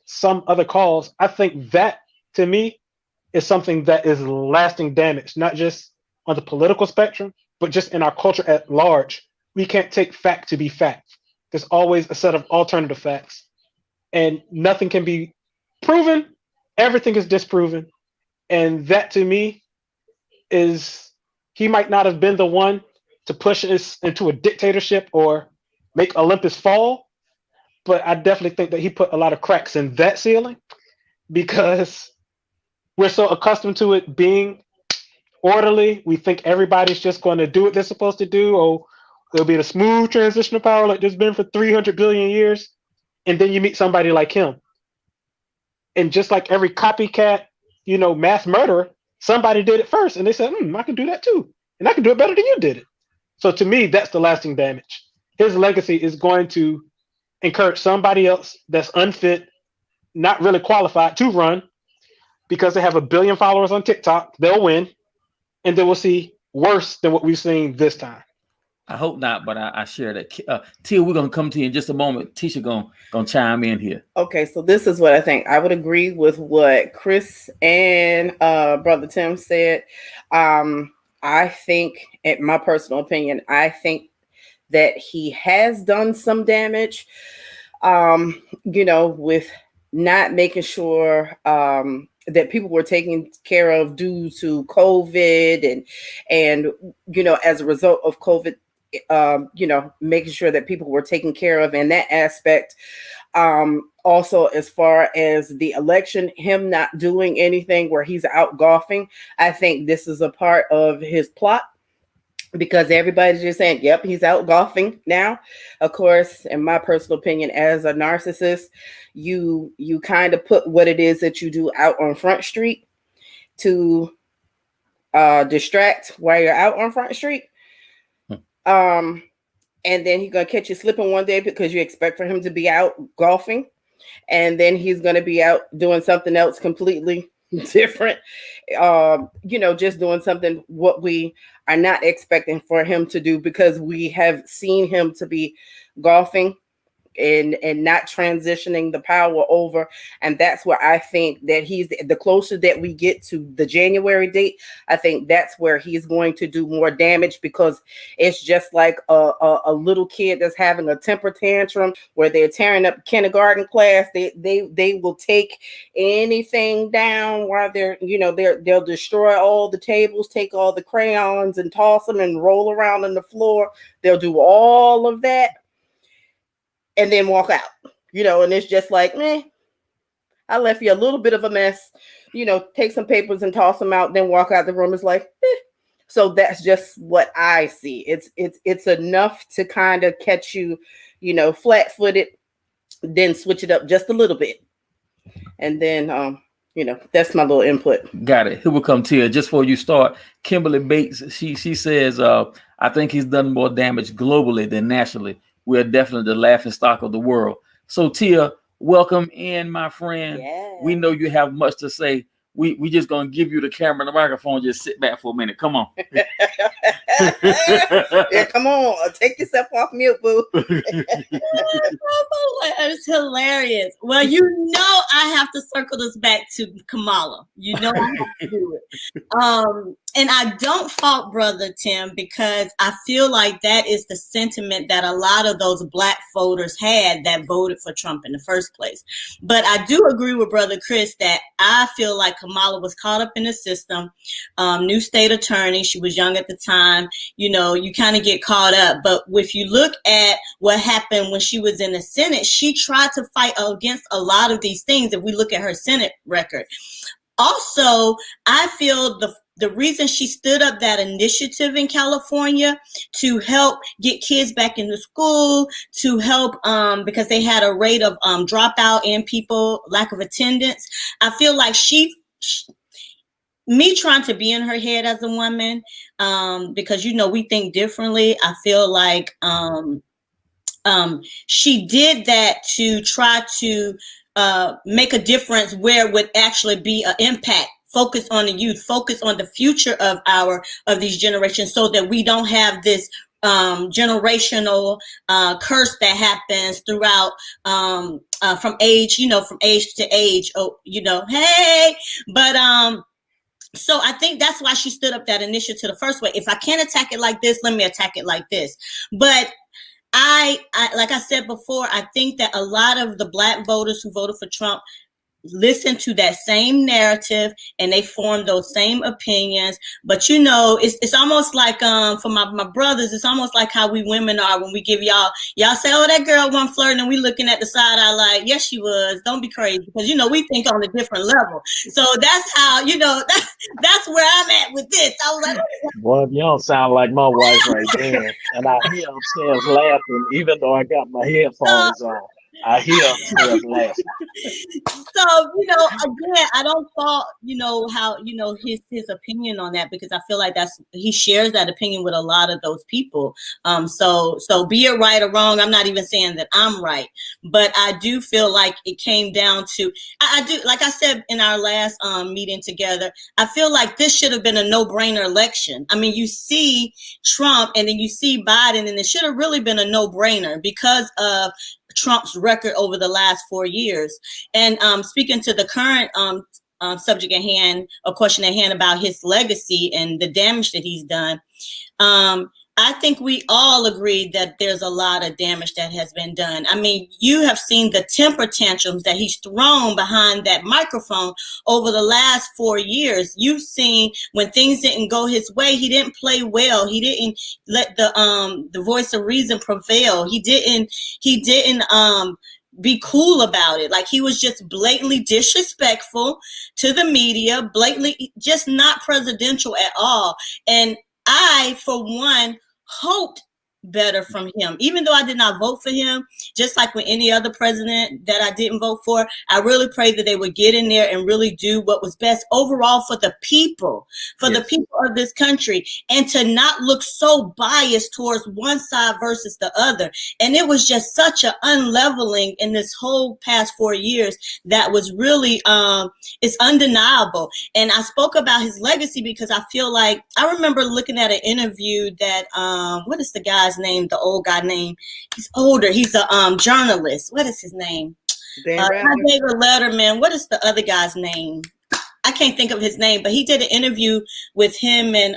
some other cause, I think that to me is something that is lasting damage, not just on the political spectrum, but just in our culture at large. We can't take fact to be fact. There's always a set of alternative facts, and nothing can be proven. Everything is disproven. And that to me is he might not have been the one to push us into a dictatorship or make Olympus fall, but I definitely think that he put a lot of cracks in that ceiling because we're so accustomed to it being orderly. We think everybody's just going to do what they're supposed to do, or there'll be a smooth transition of power like there's been for 300 billion years. And then you meet somebody like him. And just like every copycat, mass murderer, somebody did it first. And they said, I can do that too. And I can do it better than you did it. So to me, that's the lasting damage. His legacy is going to encourage somebody else that's unfit, not really qualified to run because they have a billion followers on TikTok. They'll win. And then we'll see worse than what we've seen this time. I hope not, but I share that. Tia, we're gonna come to you in just a moment. Tisha gonna chime in here. Okay, so this is what I think. I would agree with what Chris and Brother Tim said. I think, in my personal opinion, I think that he has done some damage. With not making sure that people were taken care of due to COVID and as a result of COVID, making sure that people were taken care of in that aspect. Also, as far as the election, him not doing anything where he's out golfing, I think this is a part of his plot, because everybody's just saying, yep, he's out golfing now. Of course, in my personal opinion, as a narcissist, you kind of put what it is that you do out on Front Street to distract while you're out on Front Street. And then he's gonna catch you slipping one day because you expect for him to be out golfing, and then he's gonna be out doing something else completely different. Just doing something what we are not expecting for him to do, because we have seen him to be golfing and not transitioning the power over. And that's where I think that he's the closer that we get to the January date, I think that's where he's going to do more damage, because it's just like a little kid that's having a temper tantrum where they're tearing up kindergarten class. They will take anything down while they'll destroy all the tables, take all the crayons and toss them and roll around on the floor. They'll do all of that and then walk out, and it's just like, I left you a little bit of a mess, take some papers and toss them out, then walk out the room. It's like, So that's just what I see. It's enough to kind of catch you, flat-footed, then switch it up just a little bit. And then, that's my little input. Got it. Here will come Tia. Just before you start, Kimberly Bates, she says, I think he's done more damage globally than nationally. We're definitely the laughing stock of the world. So Tia, welcome in, my friend. Yeah. We know you have much to say. We just gonna give you the camera and the microphone. Just sit back for a minute. Come on. Yeah, come on. Take yourself off mute, boo. It's hilarious. Well, I have to circle this back to Kamala. I have to do it. And I don't fault Brother Tim, because I feel like that is the sentiment that a lot of those Black voters had that voted for Trump in the first place. But I do agree with Brother Chris that I feel like Kamala was caught up in the system. New state attorney. She was young at the time. You kind of get caught up. But if you look at what happened when she was in the Senate, she tried to fight against a lot of these things. If we look at her Senate record. Also, I feel the reason she stood up that initiative in California to help get kids back into school, to help because they had a rate of dropout and lack of attendance. I feel like me trying to be in her head as a woman, because we think differently. I feel like she did that to try to make a difference where it would actually be an impact. Focus on the youth, focus on the future of these generations, so that we don't have this generational curse that happens throughout from age to age. Hey, but so I think that's why she stood up that initiative the first way. If I can't attack it like this, let me attack it like this. But I like I said before, I think that a lot of the Black voters who voted for Trump listen to that same narrative and they form those same opinions. But it's almost like for my brothers, it's almost like how we women are when we give y'all say, oh, that girl wasn't flirting, and we looking at the side eye like, yes, she was. Don't be crazy, because we think on a different level. So that's how that's where I'm at with this. I was like, Boy, you don't sound like my wife right there. And I hear upstairs laughing, even though I got my headphones on. I hear Smith laughing. So, again, I don't fault, how, his opinion on that, because I feel like he shares that opinion with a lot of those people. So be it right or wrong, I'm not even saying that I'm right, but I do feel like it came down to, I do, like I said in our last meeting together, I feel like this should have been a no-brainer election. I mean, you see Trump and then you see Biden, and it should have really been a no-brainer because of Trump's record over the last 4 years. And speaking to the current subject at hand, a question at hand about his legacy and the damage that he's done, I think we all agree that there's a lot of damage that has been done. I mean, you have seen the temper tantrums that he's thrown behind that microphone over the last 4 years. You've seen when things didn't go his way, he didn't play well. He didn't let the voice of reason prevail. He didn't be cool about it. Like, he was just blatantly disrespectful to the media, blatantly just not presidential at all. And I, for one, hoped better from him, even though I did not vote for him. Just like with any other president that I didn't vote for, I really prayed that they would get in there and really do what was best overall for the people, the people of this country, and to not look so biased towards one side versus the other. And it was just such an unleveling in this whole past 4 years that was really it's undeniable. And I spoke about his legacy because I feel like I remember looking at an interview that what is the guy's name? The old guy name? He's older. He's a journalist. What is his name? David Letterman. What is the other guy's name? I can't think of his name, but he did an interview with him and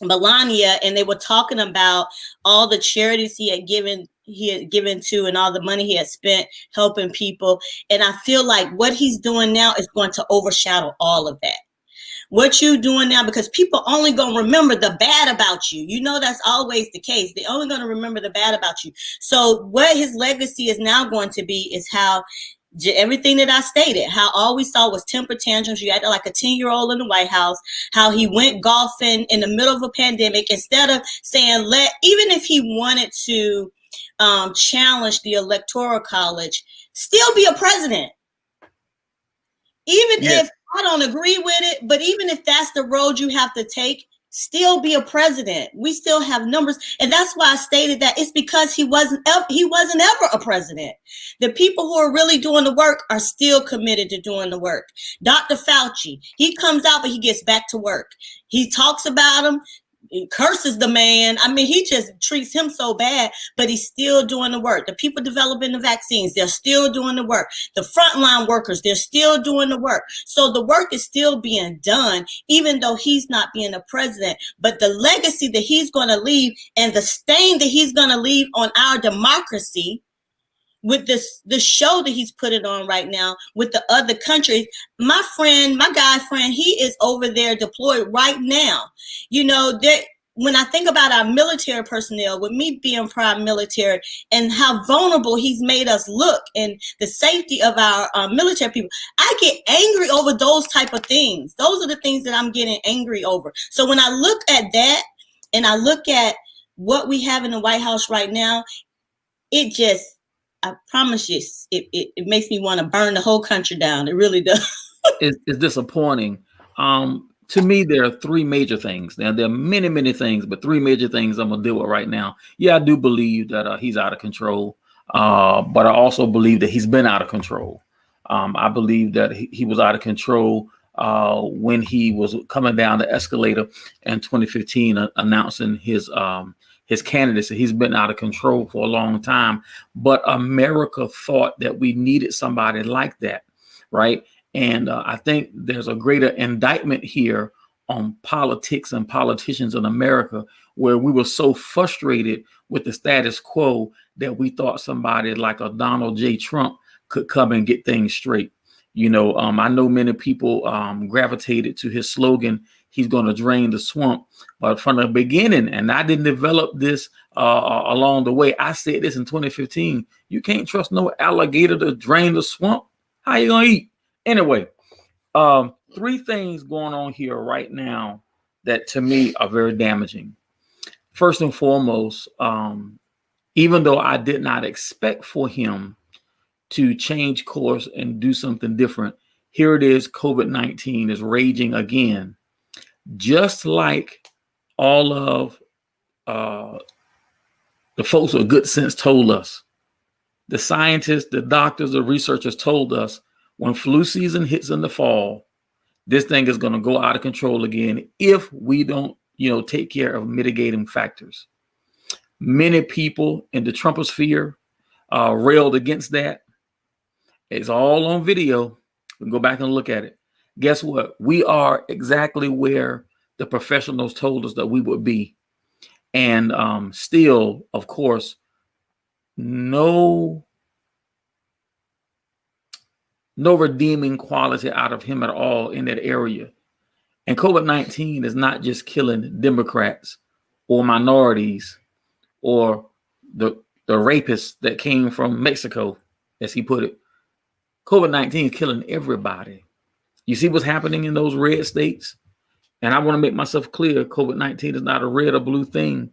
Melania, and they were talking about all the charities he had given to and all the money he had spent helping people. And I feel like what he's doing now is going to overshadow all of that. What you doing now, because people only gonna remember the bad about you. That's always the case. They're only gonna remember the bad about you. So what his legacy is now going to be is how everything that I stated, how all we saw was temper tantrums. You acted like a 10-year-old in the White House, how he went golfing in the middle of a pandemic instead of saying, even if he wanted to challenge the Electoral College, still be a president. Even if I don't agree with it, but even if that's the road you have to take, still be a president. We still have numbers. And that's why I stated that it's because he wasn't ever a president. The people who are really doing the work are still committed to doing the work. Dr. Fauci, he comes out, but he gets back to work. He talks about him. He curses the man. I mean, he just treats him so bad, but he's still doing the work. The people developing the vaccines, they're still doing the work. The frontline workers, they're still doing the work. So the work is still being done, even though he's not being a president. But the legacy that he's going to leave and the stain that he's going to leave on our democracy with the show that he's putting on right now with the other countries. My guy friend, he is over there deployed right now. When I think about our military personnel, with me being prior military, and how vulnerable he's made us look, and the safety of our military people, I get angry over those type of things. Those are the things that I'm getting angry over. So when I look at that, and I look at what we have in the White House right now, I promise you, it makes me want to burn the whole country down. It really does. It's disappointing. To me, there are three major things. Now, there are many, many things, but three major things I'm going to deal with right now. Yeah, I do believe that he's out of control, but I also believe that he's been out of control. I believe that he was out of control when he was coming down the escalator in 2015, announcing his candidacy. He's been out of control for a long time, but America thought that we needed somebody like that, right? And I think there's a greater indictment here on politics and politicians in America, where we were so frustrated with the status quo that we thought somebody like a Donald J. Trump could come and get things straight. I know many people gravitated to his slogan, he's going to drain the swamp. But from the beginning, and I didn't develop this along the way, I said this in 2015, you can't trust no alligator to drain the swamp. How you going to eat? Anyway, three things going on here right now that to me are very damaging. First and foremost, even though I did not expect for him to change course and do something different. Here it is, COVID-19 is raging again, just like all of the folks with good sense told us. The scientists, the doctors, the researchers told us when flu season hits in the fall, this thing is going to go out of control again if we don't, take care of mitigating factors. Many people in the Trumposphere railed against that. It's all on video. We can go back and look at it. Guess what? We are exactly where the professionals told us that we would be. And still, of course, no redeeming quality out of him at all in that area. And COVID-19 is not just killing Democrats or minorities or the rapists that came from Mexico, as he put it. COVID-19 is killing everybody. You see what's happening in those red states? And I want to make myself clear, COVID-19 is not a red or blue thing.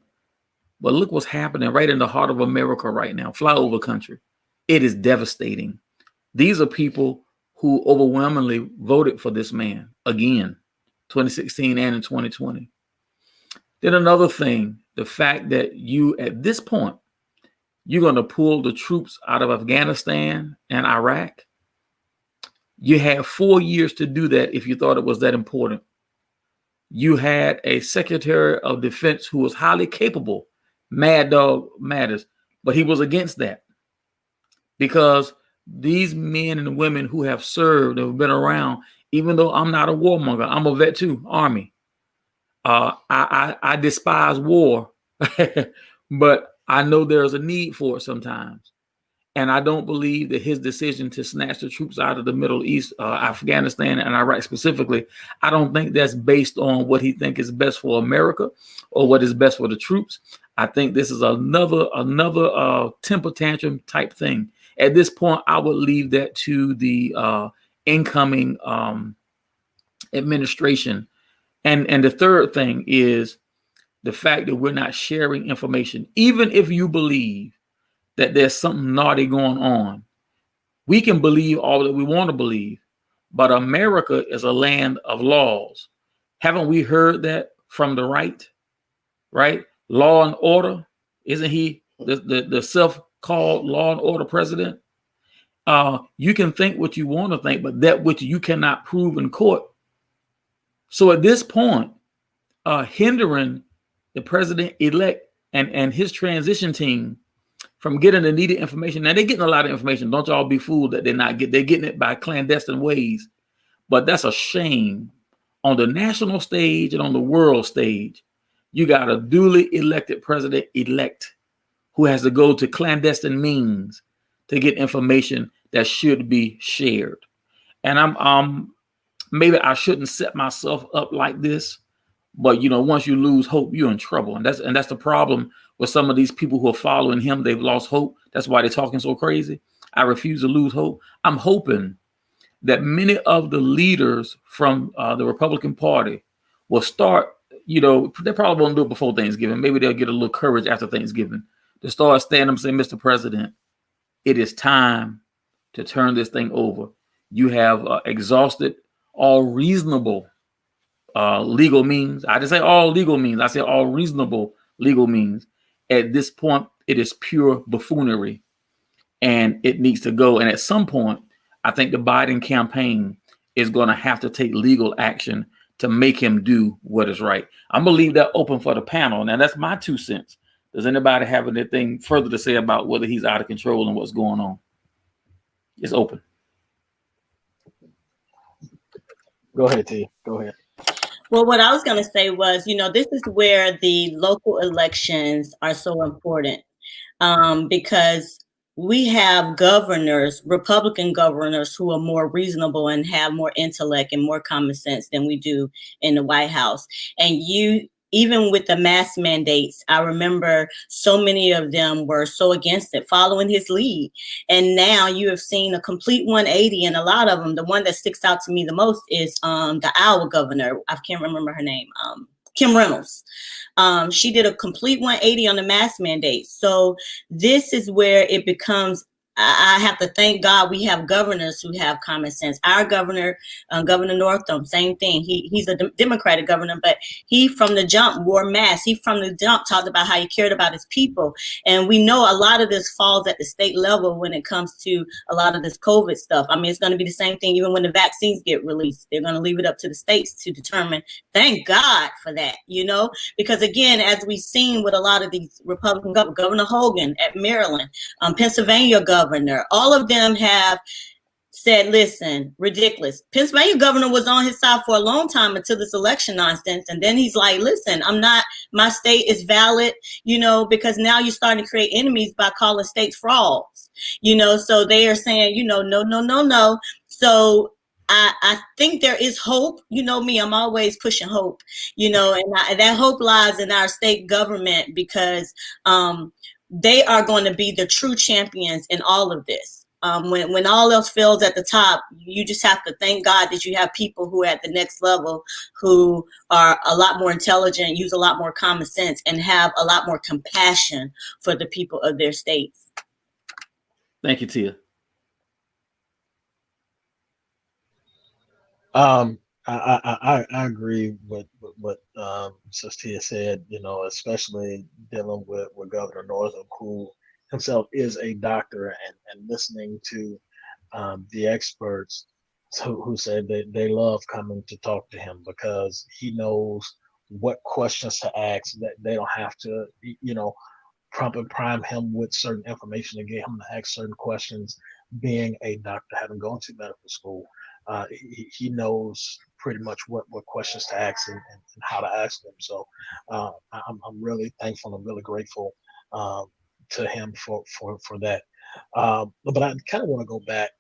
But look what's happening right in the heart of America right now, flyover country. It is devastating. These are people who overwhelmingly voted for this man again, 2016 and in 2020. Then another thing, the fact that you, at this point, you're going to pull the troops out of Afghanistan and Iraq. You had 4 years to do that if you thought it was that important. You had a Secretary of Defense who was highly capable, Mad Dog Mattis, but he was against that because these men and women who have served, have been around, even though I'm not a warmonger, I'm a vet too, Army. I despise war, but I know there's a need for it sometimes. And I don't believe that his decision to snatch the troops out of the Middle East, Afghanistan and Iraq specifically, I don't think that's based on what he thinks is best for America or what is best for the troops. I think this is another temper tantrum type thing. At this point, I would leave that to the incoming administration. And the third thing is the fact that we're not sharing information. Even if you believe that there's something naughty going on, we can believe all that we want to believe, but America is a land of laws. Haven't we heard that from the right? Law and order. Isn't he the self-called law and order president? You can think what you want to think, but that which you cannot prove in court. So at this point, hindering the president-elect and his transition team from getting the needed information. Now they're getting a lot of information. Don't y'all be fooled that they're getting it by clandestine ways. But that's a shame. On the national stage and on the world stage, you got a duly elected president-elect who has to go to clandestine means to get information that should be shared. And I'm maybe I shouldn't set myself up like this, but once you lose hope, you're in trouble. And that's the problem with some of these people who are following him. They've lost hope. That's why they're talking so crazy. I refuse to lose hope. I'm hoping that many of the leaders from the Republican Party will start, they probably won't do it before Thanksgiving. Maybe they'll get a little courage after Thanksgiving to start standing up and say, Mr. President, it is time to turn this thing over. You have exhausted all reasonable legal means. I didn't say all legal means. I said all reasonable legal means. At this point, it is pure buffoonery and it needs to go. And at some point, I think the Biden campaign is going to have to take legal action to make him do what is right. I'm going to leave that open for the panel. Now, that's my 2 cents. Does anybody have anything further to say about whether he's out of control and what's going on? It's open. Go ahead, T. Go ahead. Well, what I was going to say was, this is where the local elections are so important because we have governors, Republican governors, who are more reasonable and have more intellect and more common sense than we do in the White House. And even with the mask mandates, I remember so many of them were so against it, following his lead. And now you have seen a complete 180, and a lot of them, the one that sticks out to me the most is the Iowa governor. I can't remember her name. Kim Reynolds. She did a complete 180 on the mask mandate. So this is where it becomes, I have to thank God we have governors who have common sense. Our governor, Governor Northam, same thing. He's a Democratic governor, but he from the jump wore masks. He from the jump talked about how he cared about his people. And we know a lot of this falls at the state level when it comes to a lot of this COVID stuff. I mean, it's going to be the same thing even when the vaccines get released. They're going to leave it up to the states to determine. Thank God for that, because again, as we've seen with a lot of these Republican governors, Governor Hogan at Maryland, Pennsylvania governor, all of them have said, listen, ridiculous. Pennsylvania governor was on his side for a long time until this election nonsense. And then he's like, listen, my state is valid, because now you're starting to create enemies by calling states frauds, so they are saying, no, no, no, no. So I think there is hope. You know me, I'm always pushing hope, and that hope lies in our state government because they are going to be the true champions in all of this. When all else fails at the top, you just have to thank God that you have people who are at the next level who are a lot more intelligent, use a lot more common sense, and have a lot more compassion for the people of their states. Thank you, Tia. I agree with what Sister Tia said, especially dealing with Governor Northam, who himself is a doctor, and listening to the experts who said that they love coming to talk to him because he knows what questions to ask, that they don't have to, prompt and prime him with certain information to get him to ask certain questions. Being a doctor, having gone to medical school, he knows pretty much what questions to ask and how to ask them. So I'm really thankful and really grateful to him for that. But I kind of want to go back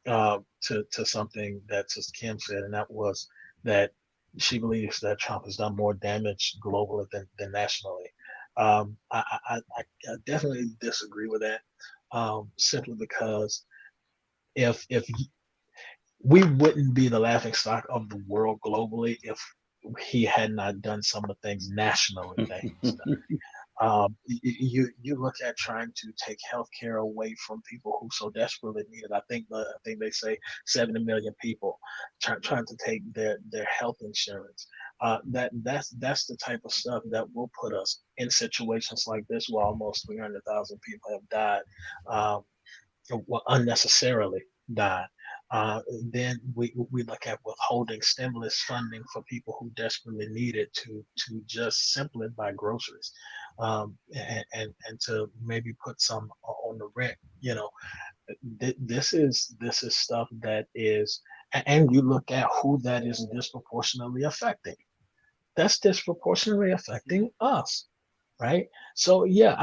to something that Sister Kim said, and that was that she believes that Trump has done more damage globally than nationally. I definitely disagree with that, simply because if we wouldn't be the laughing stock of the world globally if he had not done some of the things nationally that he's done. You look at trying to take healthcare away from people who so desperately need it. I think they say 70 million people trying to take their health insurance. That's the type of stuff that will put us in situations like this where almost 300,000 people have died, unnecessarily died. Then we look at withholding stimulus funding for people who desperately need it to just simply buy groceries, and to maybe put some on the rent. This is stuff that is, and you look at who that is disproportionately affecting. That's disproportionately affecting us, right? So yeah,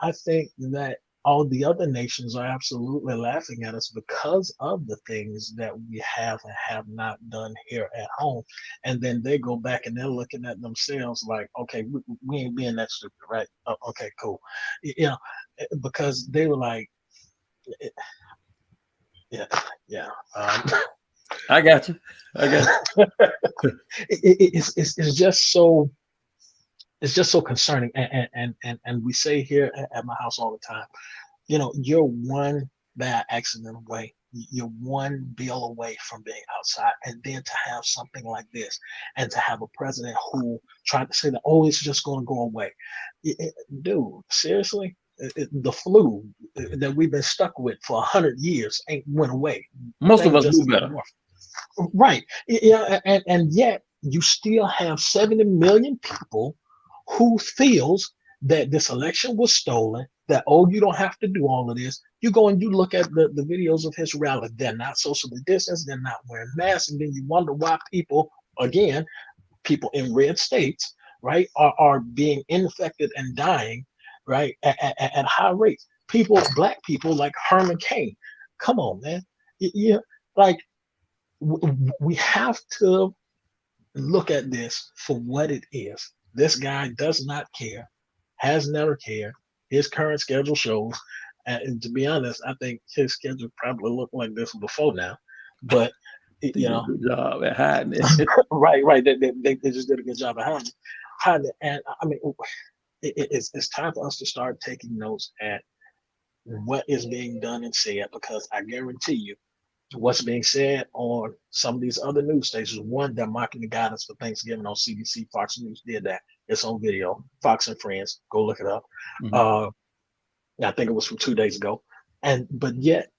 I think that all the other nations are absolutely laughing at us because of the things that we have and have not done here at home. And then they go back and they're looking at themselves like, okay, we ain't being that stupid, right? Okay, cool. Because they were like, yeah. I got you. It's just so. It's just so concerning, and we say here at my house all the time, you're one bad accident away, you're one bill away from being outside, and then to have something like this, and to have a president who tried to say that, oh, it's just going to go away. Dude, seriously, the flu that we've been stuck with for 100 years ain't went away. Most of us do better, right? And yet you still have 70 million people who feels that this election was stolen, that, oh, you don't have to do all of this. You go and you look at the videos of his rally. They're not socially distanced. They're not wearing masks. And then you wonder why people in red states, right, are being infected and dying, right, at high rates. Black people like Herman Cain. Come on, man. We have to look at this for what it is. This guy does not care, has never cared. His current schedule shows, and to be honest, I think his schedule probably looked like this before now. But good job at hiding it. right. They just did a good job of hiding it. and I mean, it's time for us to start taking notes at what is being done and said, because I guarantee you, what's being said on some of these other news stations. One, they're mocking the guidance for Thanksgiving on CBC. Fox News did that. It's on video. Fox and Friends, go look it up. Mhm. I think it was from 2 days ago. But yet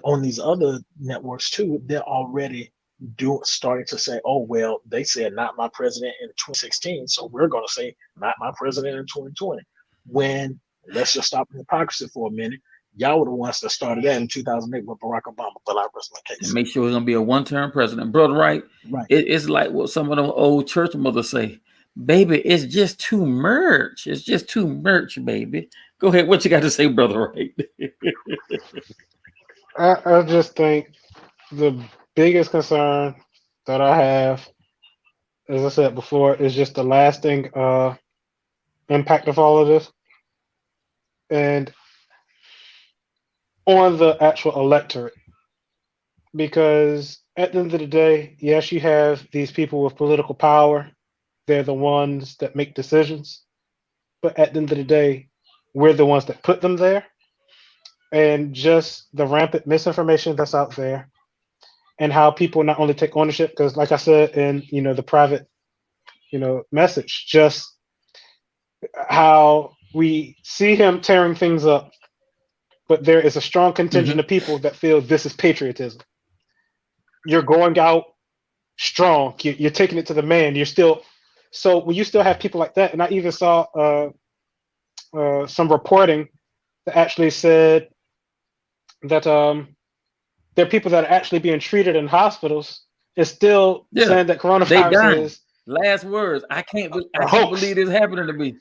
on these other networks too, they're already starting to say, oh well, they said not my president in 2016, so we're going to say not my president in 2020. When let's just stop the hypocrisy for a minute. Y'all were the ones that started that in 2008 with Barack Obama. But I rest my case. And make sure he's gonna be a one-term president, brother. Right? Right. It's like what some of them old church mothers say, baby. It's just too much. It's just too much, baby. Go ahead. What you got to say, brother? Right? I just think the biggest concern that I have, as I said before, is just the lasting impact of all of this, and on the actual electorate. Because at the end of the day, yes, you have these people with political power. They're the ones that make decisions. But at the end of the day, we're the ones that put them there. And just the rampant misinformation that's out there, and how people not only take ownership, because like I said in the private message, just how we see him tearing things up, but there is a strong contingent of people that feel this is patriotism. You're going out strong. You're taking it to the man. So when you still have people like that, and I even saw some reporting that actually said that there are people that are actually being treated in hospitals and still saying that coronavirus is last words. I can't believe this happening to me.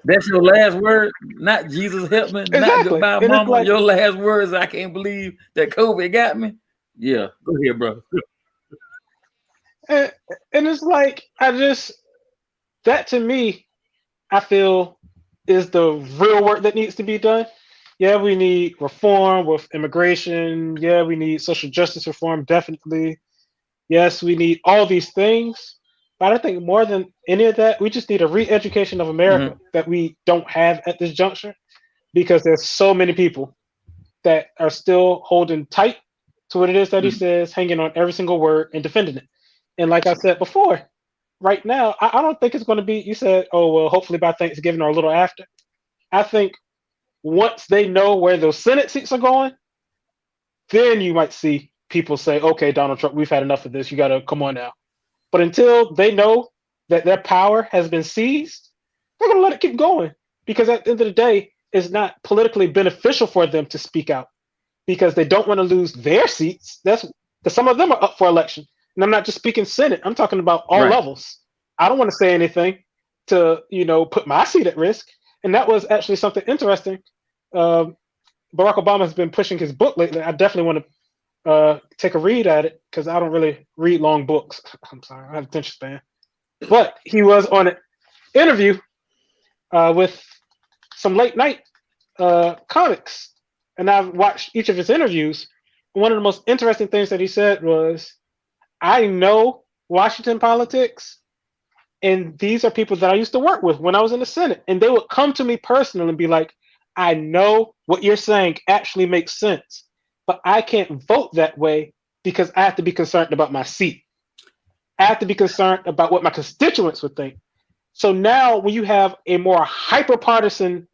That's your last word, not Jesus help me, Exactly. not goodbye, And mama. like, your last words, I can't believe that COVID got me. Yeah, go ahead, bro. And it's like, that to me, I feel is the real work that needs to be done. Yeah, we need reform with immigration. Yeah, we need social justice reform, definitely. Yes, we need all these things. But I think more than any of that, we just need a re-education of America that we don't have at this juncture, because there's so many people that are still holding tight to what it is that he says, hanging on every single word and defending it. And like I said before, right now, I don't think it's going to be, you said, oh, well, hopefully by Thanksgiving or a little after. I think once they know where those Senate seats are going, then you might see people say, okay, Donald Trump, we've had enough of this. You got to come on now. But until they know that their power has been seized, they're going to let it keep going. Because at the end of the day, it's not politically beneficial for them to speak out, because they don't want to lose their seats. That's because some of them are up for election. And I'm not just speaking Senate. I'm talking about all levels. I don't want to say anything to, put my seat at risk. And that was actually something interesting. Barack Obama has been pushing his book lately. I definitely want to take a read at it, because I don't really read long books. I'm sorry, I have attention span. But he was on an interview with some late night comics, and I've watched each of his interviews. One of the most interesting things that he said was, I know Washington politics, and these are people that I used to work with when I was in the Senate, and they would come to me personally and be like, I know what you're saying actually makes sense, but I can't vote that way because I have to be concerned about my seat. I have to be concerned about what my constituents would think. So now when you have a more hyper-partisan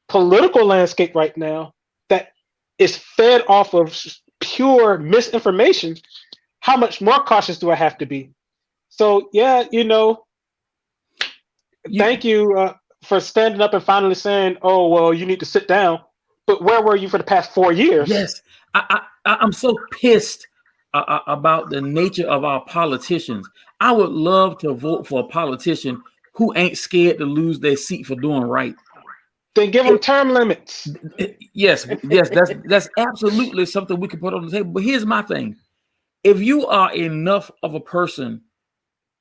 political landscape right now that is fed off of pure misinformation, how much more cautious do I have to be? So yeah, thank you for standing up and finally saying, oh, well, you need to sit down. But where were you for the past 4 years? Yes, I'm so pissed about the nature of our politicians. I would love to vote for a politician who ain't scared to lose their seat for doing right. Then give them term limits. Yes, that's absolutely something we can put on the table. But here's my thing. If you are enough of a person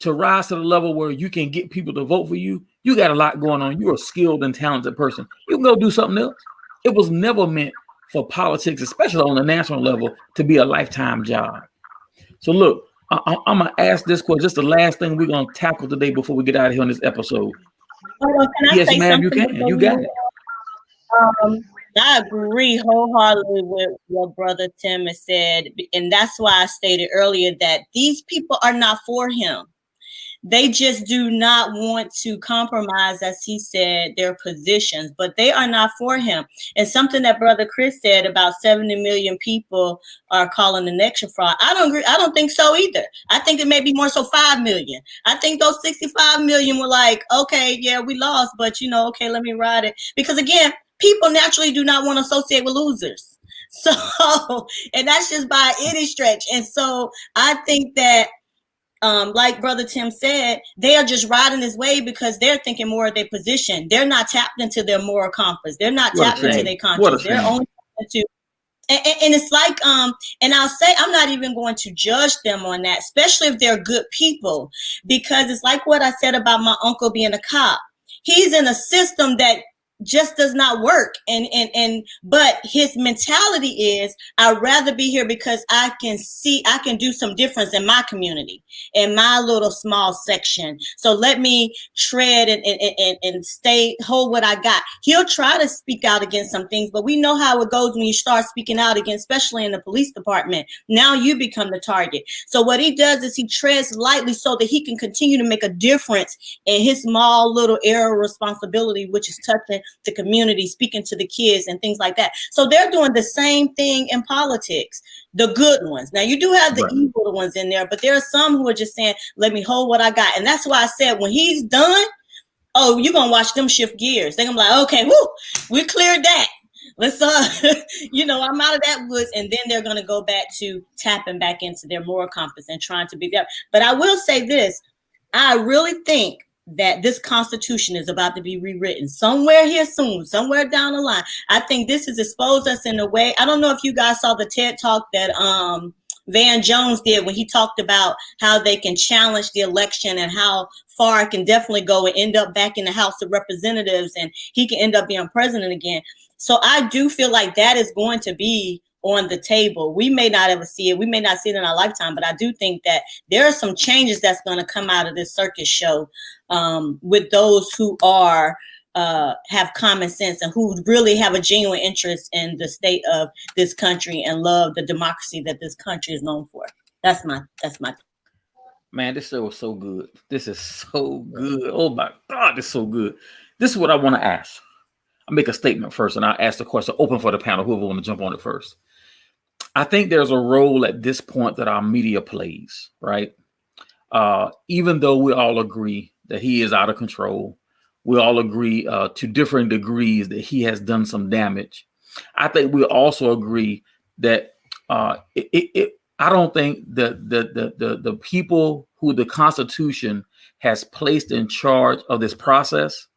to rise to the level where you can get people to vote for you, you got a lot going on. You're a skilled and talented person. You can go do something else. It was never meant for politics, especially on the national level, to be a lifetime job. So look, I'm gonna ask this question. Just the last thing we're gonna tackle today before we get out of here on this episode. Hold on, can I Yes, say ma'am, you something can. before You we got move it. on? I agree wholeheartedly with what Brother Tim has said. And that's why I stated earlier that these people are not for him. They just do not want to compromise, as he said, their positions, but they are not for him. And something that Brother Chris said about 70 million people are calling the election fraud. I don't agree. I don't think so either. I think it may be more so 5 million. I think those 65 million were like, okay, yeah, we lost, but okay, let me ride it. Because again, people naturally do not want to associate with losers. So, and that's just by any stretch. And so I think that like Brother Tim said, they are just riding this wave because they're thinking more of their position. They're not tapped into their moral compass. They're not What a tapped into shame. their What a conscience. They're shame. only into and it's like and I'll say I'm not even going to judge them on that, especially if they're good people, because it's like what I said about my uncle being a cop. He's in a system that just does not work, and but his mentality is I'd rather be here because I can do some difference in my community, in my little small section. So let me tread and stay, hold what I got. He'll try to speak out against some things, but we know how it goes when you start speaking out against, especially in the police department. Now you become the target. So what he does is he treads lightly so that he can continue to make a difference in his small little area of responsibility, which is touching the community, speaking to the kids and things like that. So they're doing the same thing in politics. The good ones. Now you do have the evil ones in there, but there are some who are just saying, let me hold what I got. And that's why I said when he's done, oh, you're gonna watch them shift gears. They're gonna be like, okay, whoo, we cleared that. Let's I'm out of that woods. And then they're gonna go back to tapping back into their moral compass and trying to be there. But I will say this, I really think that this Constitution is about to be rewritten somewhere here soon, somewhere down the line. I think this has exposed us in a way. I don't know if you guys saw the TED Talk that Van Jones did when he talked about how they can challenge the election and how far it can definitely go and end up back in the House of Representatives, and he can end up being president again. So I do feel like that is going to be on the table. We may not ever see it. We may not see it in our lifetime, but I do think that there are some changes that's going to come out of this circus show with those who are have common sense and who really have a genuine interest in the state of this country and love the democracy that this country is known for. That's my. Man, this show is so good. This is so good. Oh my God, this is so good. This is what I want to ask. I'll make a statement first and I'll ask the question open for the panel, whoever want to jump on it first. I think there's a role at this point that our media plays, right? Even though we all agree that he is out of control, we all agree to different degrees that he has done some damage. I think we also agree that I don't think that the people who the Constitution has placed in charge of this process,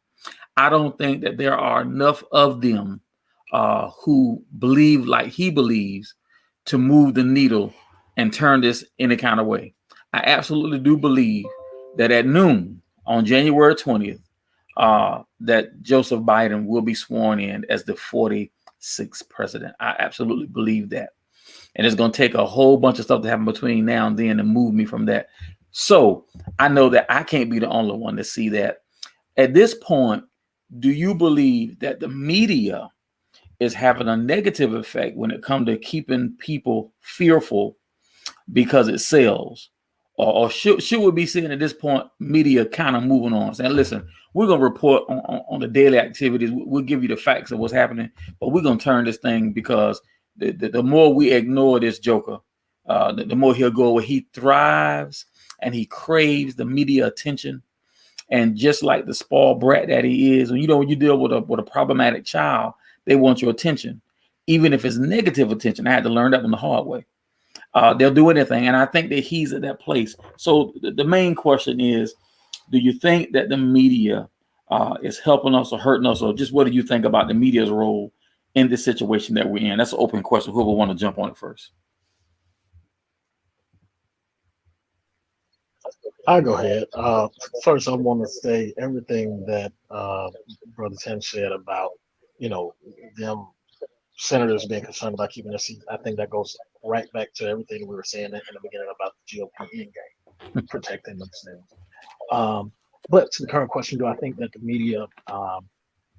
I don't think that there are enough of them who believe like he believes to move the needle and turn this any kind of way. I absolutely do believe that at noon on January 20th, that Joseph Biden will be sworn in as the 46th president. I absolutely believe that. And it's going to take a whole bunch of stuff to happen between now and then to move me from that. So I know that I can't be the only one to see that. At this point, do you believe that the media is having a negative effect when it comes to keeping people fearful because it sells? Or should we be seeing at this point media kind of moving on, saying, listen, we're going to report on the daily activities. We'll give you the facts of what's happening, but we're going to turn this thing because the more we ignore this joker, the more he'll go where he thrives and he craves the media attention. And just like the spoiled brat that he is, when you deal with a problematic child, they want your attention, even if it's negative attention. I had to learn that one the hard way. They'll do anything. And I think that he's at that place. So the main question is, do you think that the media is helping us or hurting us? Or just what do you think about the media's role in this situation that we're in? That's an open question. Whoever want to jump on it first. I'll go ahead. First, I want to say everything that Brother Tim said about, them senators being concerned about keeping their seat. I think that goes right back to everything we were saying in the beginning about the GOP end game, protecting themselves. But to the current question, do I think that the media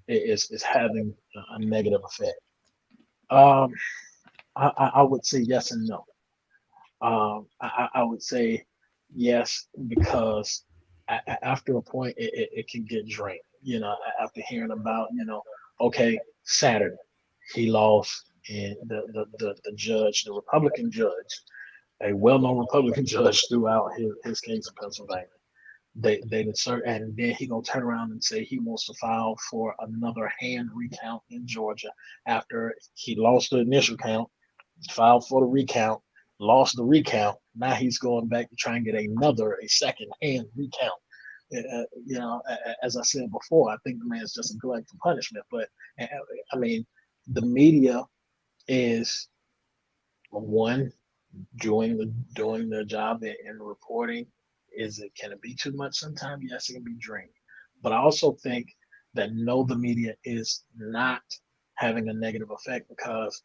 is having a negative effect? Um, I would say yes and no. I would say yes because after a point it can get drained. After hearing about okay, Saturday he lost, and the judge, the Republican judge, a well-known Republican judge, threw out his case in Pennsylvania. They insert, and then he gonna turn around and say he wants to file for another hand recount in Georgia after he lost the initial count, filed for the recount, lost the recount. Now he's going back to try and get a second hand recount. As I said before, I think the man's just a glutton for punishment. But I mean, the media is one doing their job in reporting. Can it be too much sometimes? Yes, it can be draining. But I also think that the media is not having a negative effect because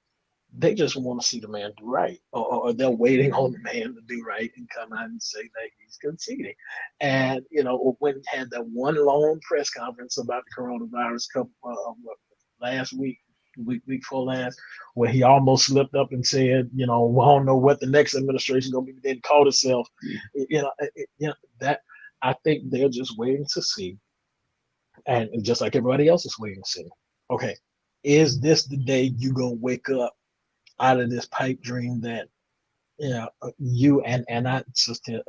they just want to see the man do right, or they're waiting on the man to do right and come out and say that he's conceding. And when he had that one long press conference about the coronavirus last week before last, where he almost slipped up and said, we don't know what the next administration is going to be, then called itself, that I think they're just waiting to see, and just like everybody else is waiting to see. Okay, is this the day you gonna wake up out of this pipe dream that you and I, Sister,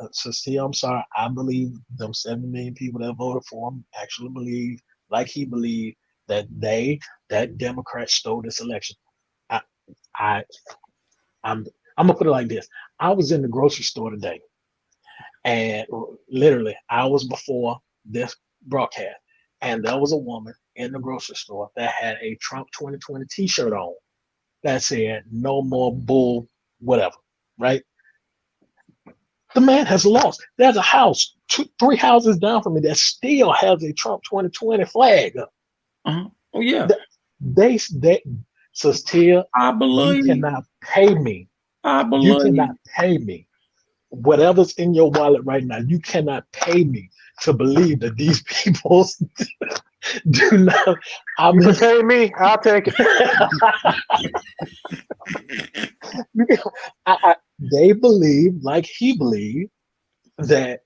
I'm sorry, I believe them 70 million people that voted for him actually believe, like he believed, that Democrats stole this election. I'm gonna put it like this. I was in the grocery store today, and literally hours before this broadcast, and there was a woman in the grocery store that had a Trump 2020 T-shirt on that said "No more bull," whatever. Right? The man has lost. There's a house, 3 houses down from me that still has a Trump 2020 flag up. Uh-huh. Oh yeah. They says Tia, I believe. you cannot pay me. I believe. You cannot pay me. Whatever's in your wallet right now, you cannot pay me to believe that these people do not. You can pay me, I'll take it. They believe, like he believed, that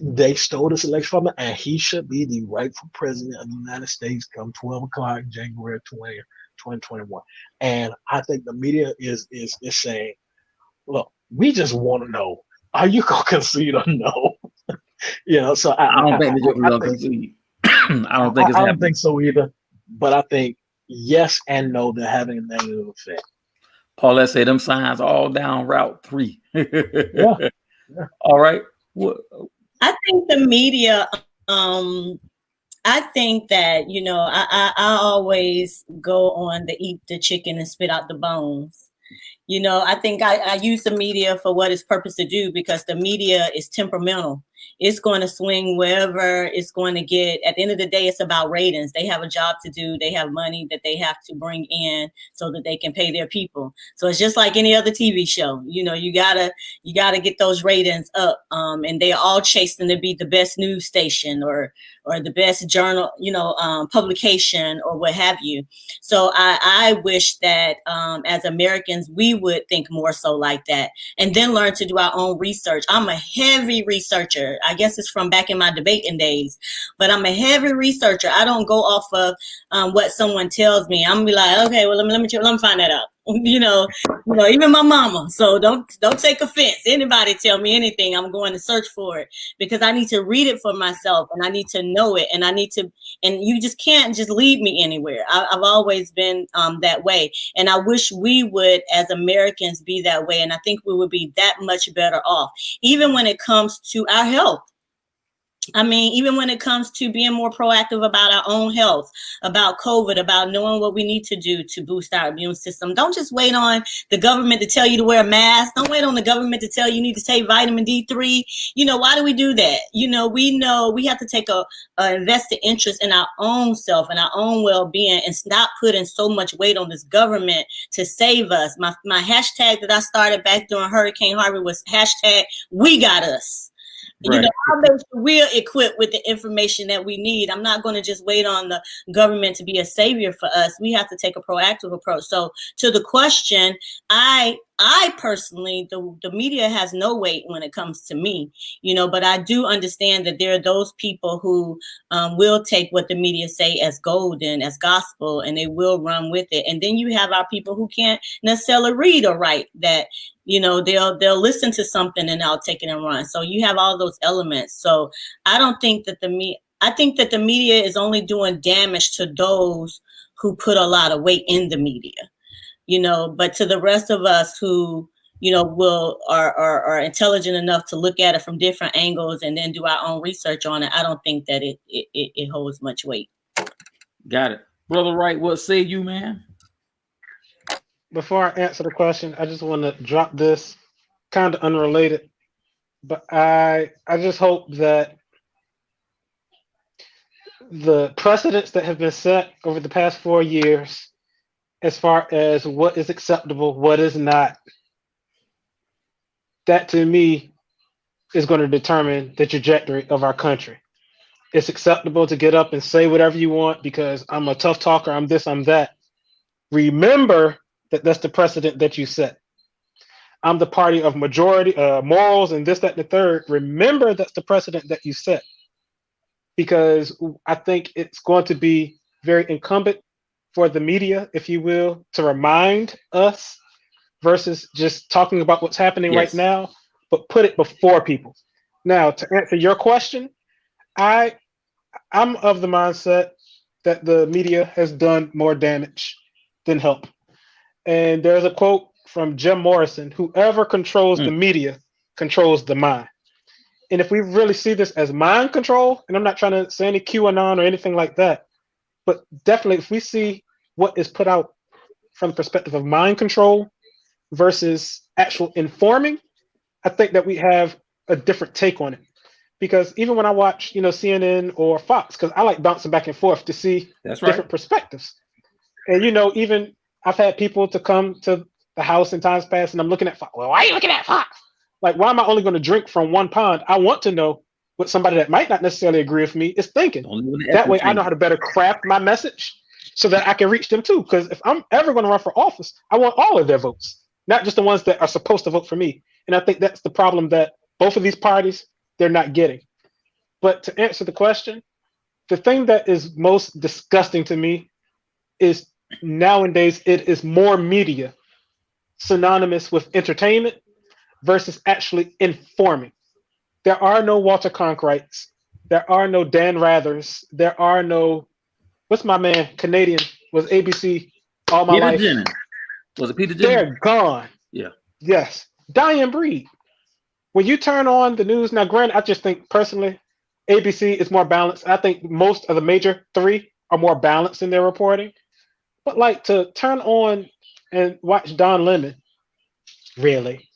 they stole this election from him, and he should be the rightful president of the United States come 12 o'clock, January 20th, 2021. And I think the media is saying, look, we just want to know, are you going to concede or no? So I don't think they're going to concede. I don't think it's happening. I don't think so either. But I think yes and no, they're having a negative effect. Paulette said them signs all down Route 3. Yeah. All right. I think the media, I think that, I always go on the eat the chicken and spit out the bones. I think I use the media for what it's purpose to do, because the media is temperamental. It's going to swing wherever it's going to get. At the end of the day, it's about ratings. They have a job to do. They have money that they have to bring in so that they can pay their people. So it's just like any other TV show. You gotta get those ratings up. And they're all chasing to be the best news station or the best journal, publication or what have you. So I wish that as Americans, we would think more so like that, and then learn to do our own research. I'm a heavy researcher. I guess it's from back in my debating days, but I'm a heavy researcher. I don't go off of what someone tells me. I'm gonna be like, okay, well, let me find that out. Even my mama. So don't take offense. Anybody tell me anything, I'm going to search for it, because I need to read it for myself, and I need to know it, and and you just can't just lead me anywhere. I've always been that way, and I wish we would, as Americans, be that way, and I think we would be that much better off, even when it comes to our health. I mean, even when it comes to being more proactive about our own health, about COVID, about knowing what we need to do to boost our immune system. Don't just wait on the government to tell you to wear a mask. Don't wait on the government to tell you need to take vitamin D3. Why do we do that? We know we have to take a invested interest in our own self and our own well-being and stop putting so much weight on this government to save us. My hashtag that I started back during Hurricane Harvey was hashtag we got us. Right. I'll make sure we're equipped with the information that we need. I'm not going to just wait on the government to be a savior for us. We have to take a proactive approach. So to the question, I personally, the media has no weight when it comes to me, but I do understand that there are those people who will take what the media say as golden, as gospel, and they will run with it. And then you have our people who can't necessarily read or write that, they'll listen to something and they'll take it and run. So you have all those elements. So I don't think that I think that the media is only doing damage to those who put a lot of weight in the media, but to the rest of us who, are intelligent enough to look at it from different angles and then do our own research on it, I don't think that it holds much weight. Got it. Brother Wright, what say you, man? Before I answer the question, I just want to drop this, kind of unrelated, but I just hope that the precedents that have been set over the past 4 years, as far as what is acceptable, what is not, that to me is going to determine the trajectory of our country. It's acceptable to get up and say whatever you want because I'm a tough talker, I'm this, I'm that. Remember that that's the precedent that you set. I'm the party of majority morals and this, that, and the third. Remember that's the precedent that you set. Because I think it's going to be very incumbent for the media, if you will, to remind us versus just talking about what's happening right now, but put it before people. Now, to answer your question, I'm of the mindset that the media has done more damage than help. And there's a quote from Jim Morrison: whoever controls the media controls the mind. And if we really see this as mind control, and I'm not trying to say any QAnon or anything like that, but definitely if we see what is put out from the perspective of mind control versus actual informing, I think that we have a different take on it. Because even when I watch, CNN or Fox, because I like bouncing back and forth to see different perspectives. And, even I've had people to come to the house in times past, and I'm looking at Fox. Well, why are you looking at Fox? Like, why am I only going to drink from one pond? I want to know what somebody that might not necessarily agree with me is thinking. That way I know how to better craft my message so that I can reach them too. Because if I'm ever going to run for office, I want all of their votes, not just the ones that are supposed to vote for me. And I think that's the problem that both of these parties, they're not getting. But to answer the question, the thing that is most disgusting to me is nowadays it is more media synonymous with entertainment versus actually informing. There are no Walter Cronkrights. There are no Dan Rathers. There are no, what's my man, Canadian, was ABC all my life. Jennings. Was it Peter Jennings? They're gone. Yeah. Yes. Diane Breed. When you turn on the news, now granted, I just think personally, ABC is more balanced. I think most of the major three are more balanced in their reporting. But like to turn on and watch Don Lemon, really?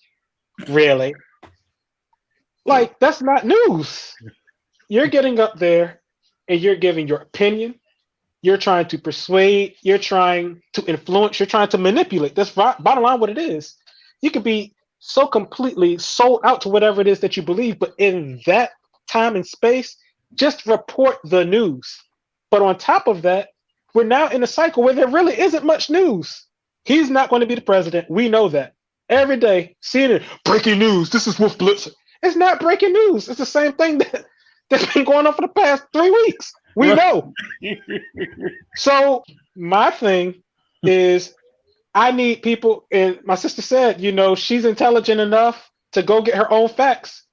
Like, that's not news. You're getting up there and you're giving your opinion. You're trying to persuade. You're trying to influence. You're trying to manipulate. That's bottom line what it is. You could be so completely sold out to whatever it is that you believe, but in that time and space, just report the news. But on top of that, we're now in a cycle where there really isn't much news. He's not going to be the president. We know that. Every day, CNN, breaking news. This is Wolf Blitzer. It's not breaking news. It's the same thing that's been going on for the past 3 weeks. We know. So my thing is I need people, and my sister said, she's intelligent enough to go get her own facts.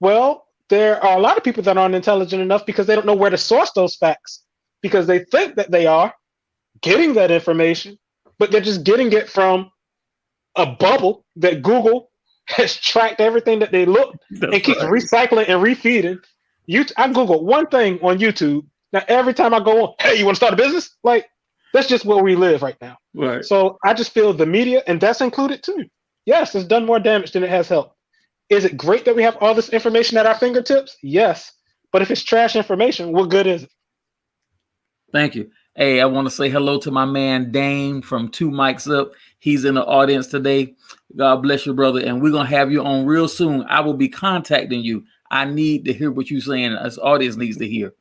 Well, there are a lot of people that aren't intelligent enough because they don't know where to source those facts because they think that they are getting that information, but they're just getting it from a bubble that Google has tracked everything that they look and keeps recycling and refeeding. I Google one thing on YouTube. Now every time I go on, hey, you want to start a business? Like that's just where we live right now. Right. So I just feel the media, and that's included too. Yes, it's done more damage than it has helped. Is it great that we have all this information at our fingertips? Yes. But if it's trash information, what good is it? Thank you. Hey, I want to say hello to my man Dane from Two Mics Up. He's in the audience today. God bless you, brother. And we're gonna have you on real soon. I will be contacting you. I need to hear what you're saying. This audience needs to hear.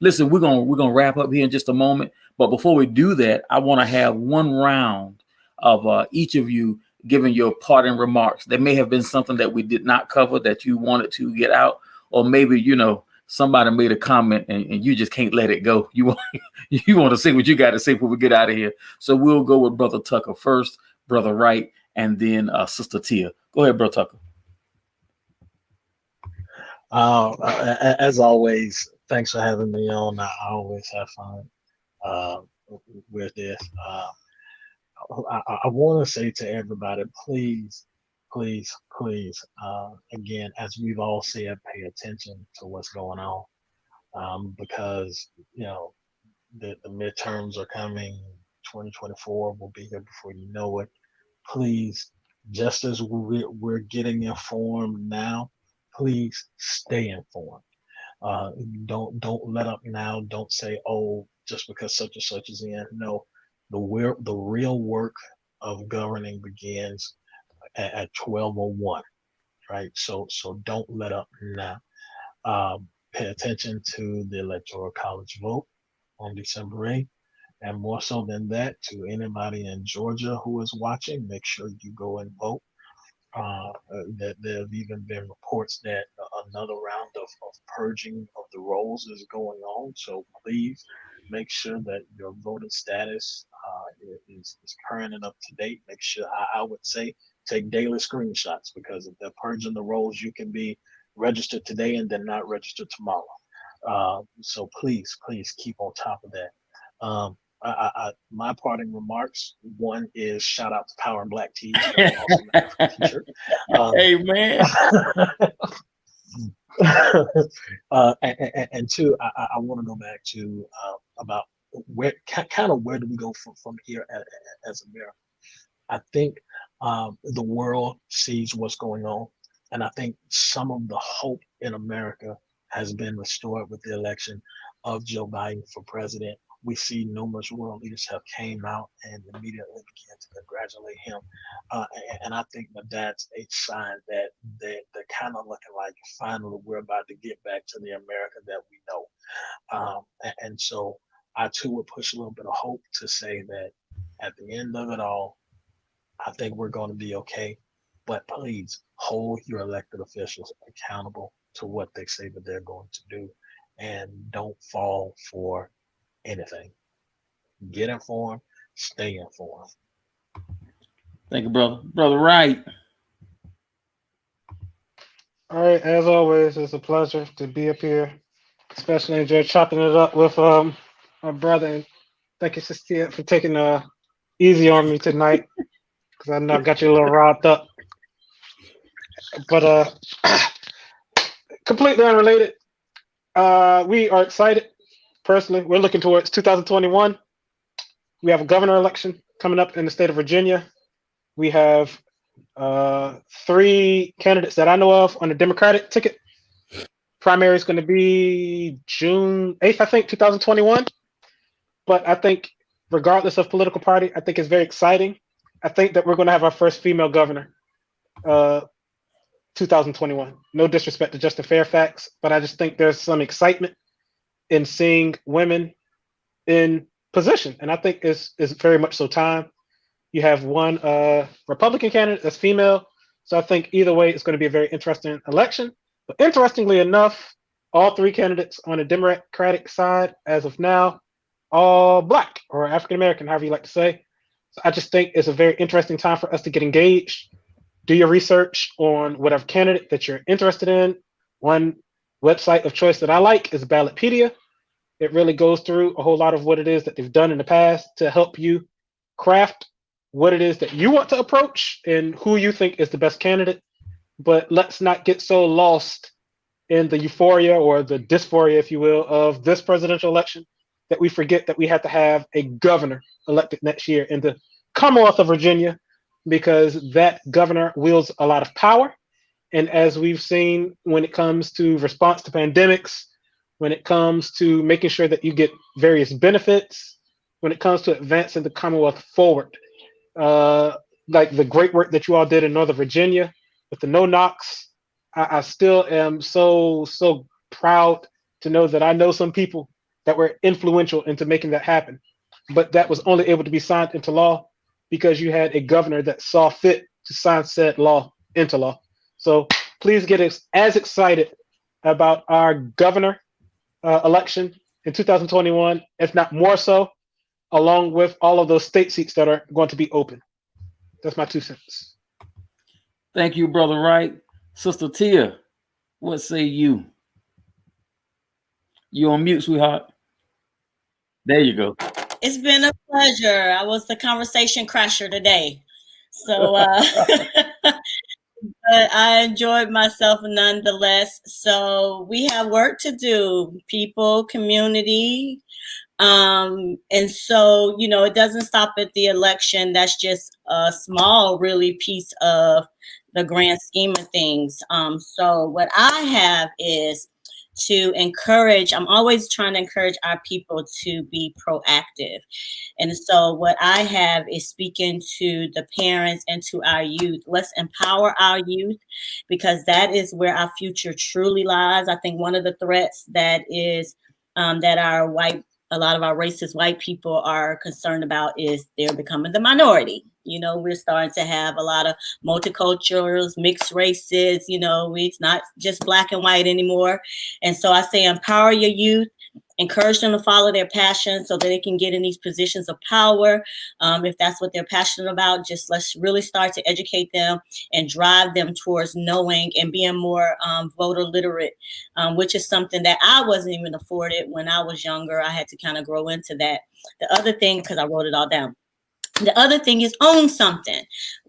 Listen, we're gonna wrap up here in just a moment. But before we do that, I want to have one round of each of you giving your parting remarks. There may have been something that we did not cover that you wanted to get out, or maybe somebody made a comment and you just can't let it go. You want to say what you got to say before we get out of here. So we'll go with Brother Tucker first, Brother Wright, and then Sister Tia. Go ahead, Brother Tucker. As always, thanks for having me on. I always have fun with this. I want to say to everybody, please, again, as we've all said, pay attention to what's going on, because the midterms are coming. 2024 will be here before you know it. Please, just as we're getting informed now, please stay informed. Don't let up now. Don't say, oh, just because such and such is in. No, the real work of governing begins at 12:01, right? So don't let up now. Pay attention to the Electoral College vote on December 8th. And more so than that, to anybody in Georgia who is watching, make sure you go and vote. That there have even been reports that another round of purging of the rolls is going on. So please make sure that your voting status is current and up to date. Make sure, I would say, take daily screenshots, because if they're purging the rolls, you can be registered today and then not registered tomorrow. So please keep on top of that. My parting remarks, one is shout out to Power and Black Tees. Awesome African t-shirt. Hey, man. And two, I want to go back to about where do we go from here as America? I think the world sees what's going on, and I think some of the hope in America has been restored with the election of Joe Biden for president. We see numerous world leaders have came out and immediately began to congratulate him. And I think that's a sign that they're kind of looking like finally we're about to get back to the America that we know. And so I too would push a little bit of hope to say that at the end of it all, I think we're going to be okay. But please hold your elected officials accountable to what they say that they're going to do, and don't fall for anything. Get informed, stay informed. Thank you, brother. Brother Wright. All right, as always, it's a pleasure to be up here. Especially enjoy chopping it up with my brother. And thank you, Sister, for taking easy on me tonight, because I know I got you a little riled up. But completely unrelated. We are excited. Personally, we're looking towards 2021. We have a governor election coming up in the state of Virginia. We have 3 candidates that I know of on the Democratic ticket. Primary is going to be June 8th, I think, 2021. But I think, regardless of political party, I think it's very exciting. I think that we're going to have our first female governor 2021. No disrespect to Justin Fairfax, but I just think there's some excitement in seeing women in position, and I think it's very much so time. You have one Republican candidate that's female, so I think either way it's going to be a very interesting election. But interestingly enough, all 3 candidates on the Democratic side, as of now, all Black or African American, however you like to say. So I just think it's a very interesting time for us to get engaged. Do your research on whatever candidate that you're interested in. One website of choice that I like is Ballotpedia. It really goes through a whole lot of what it is that they've done in the past to help you craft what it is that you want to approach and who you think is the best candidate. But let's not get so lost in the euphoria or the dysphoria, if you will, of this presidential election, that we forget that we have to have a governor elected next year in the Commonwealth of Virginia, because that governor wields a lot of power. And as we've seen, when it comes to response to pandemics, when it comes to making sure that you get various benefits, when it comes to advancing the Commonwealth forward, uh, like the great work that you all did in Northern Virginia with the no knocks, I still am so proud to know that I know some people that were influential into making that happen. But that was only able to be signed into law because you had a governor that saw fit to sign said law into law. So please get as excited about our governor election in 2021, if not more so, along with all of those state seats that are going to be open. That's my 2 cents. Thank you, Brother Wright. Sister Tia, what say you? You on mute, sweetheart? There you go. It's been a pleasure. I was the conversation crasher today. So but I enjoyed myself nonetheless. So we have work to do, people, community. And so, you know, it doesn't stop at the election. That's just a small, really, piece of the grand scheme of things. So what I have is to encourage, I'm always trying to encourage our people to be proactive. And so what I have is speaking to the parents and to our youth. Let's empower our youth, because that is where our future truly lies. I think one of the threats that is that a lot of our racist white people are concerned about is they're becoming the minority. You know, we're starting to have a lot of multiculturals, mixed races. You know, it's not just black and white anymore. And so I say empower your youth, encourage them to follow their passion so that they can get in these positions of power. If that's what they're passionate about, just let's really start to educate them and drive them towards knowing and being more voter literate, which is something that I wasn't even afforded when I was younger. I had to kind of grow into that. The other thing, because I wrote it all down, the other thing is own something.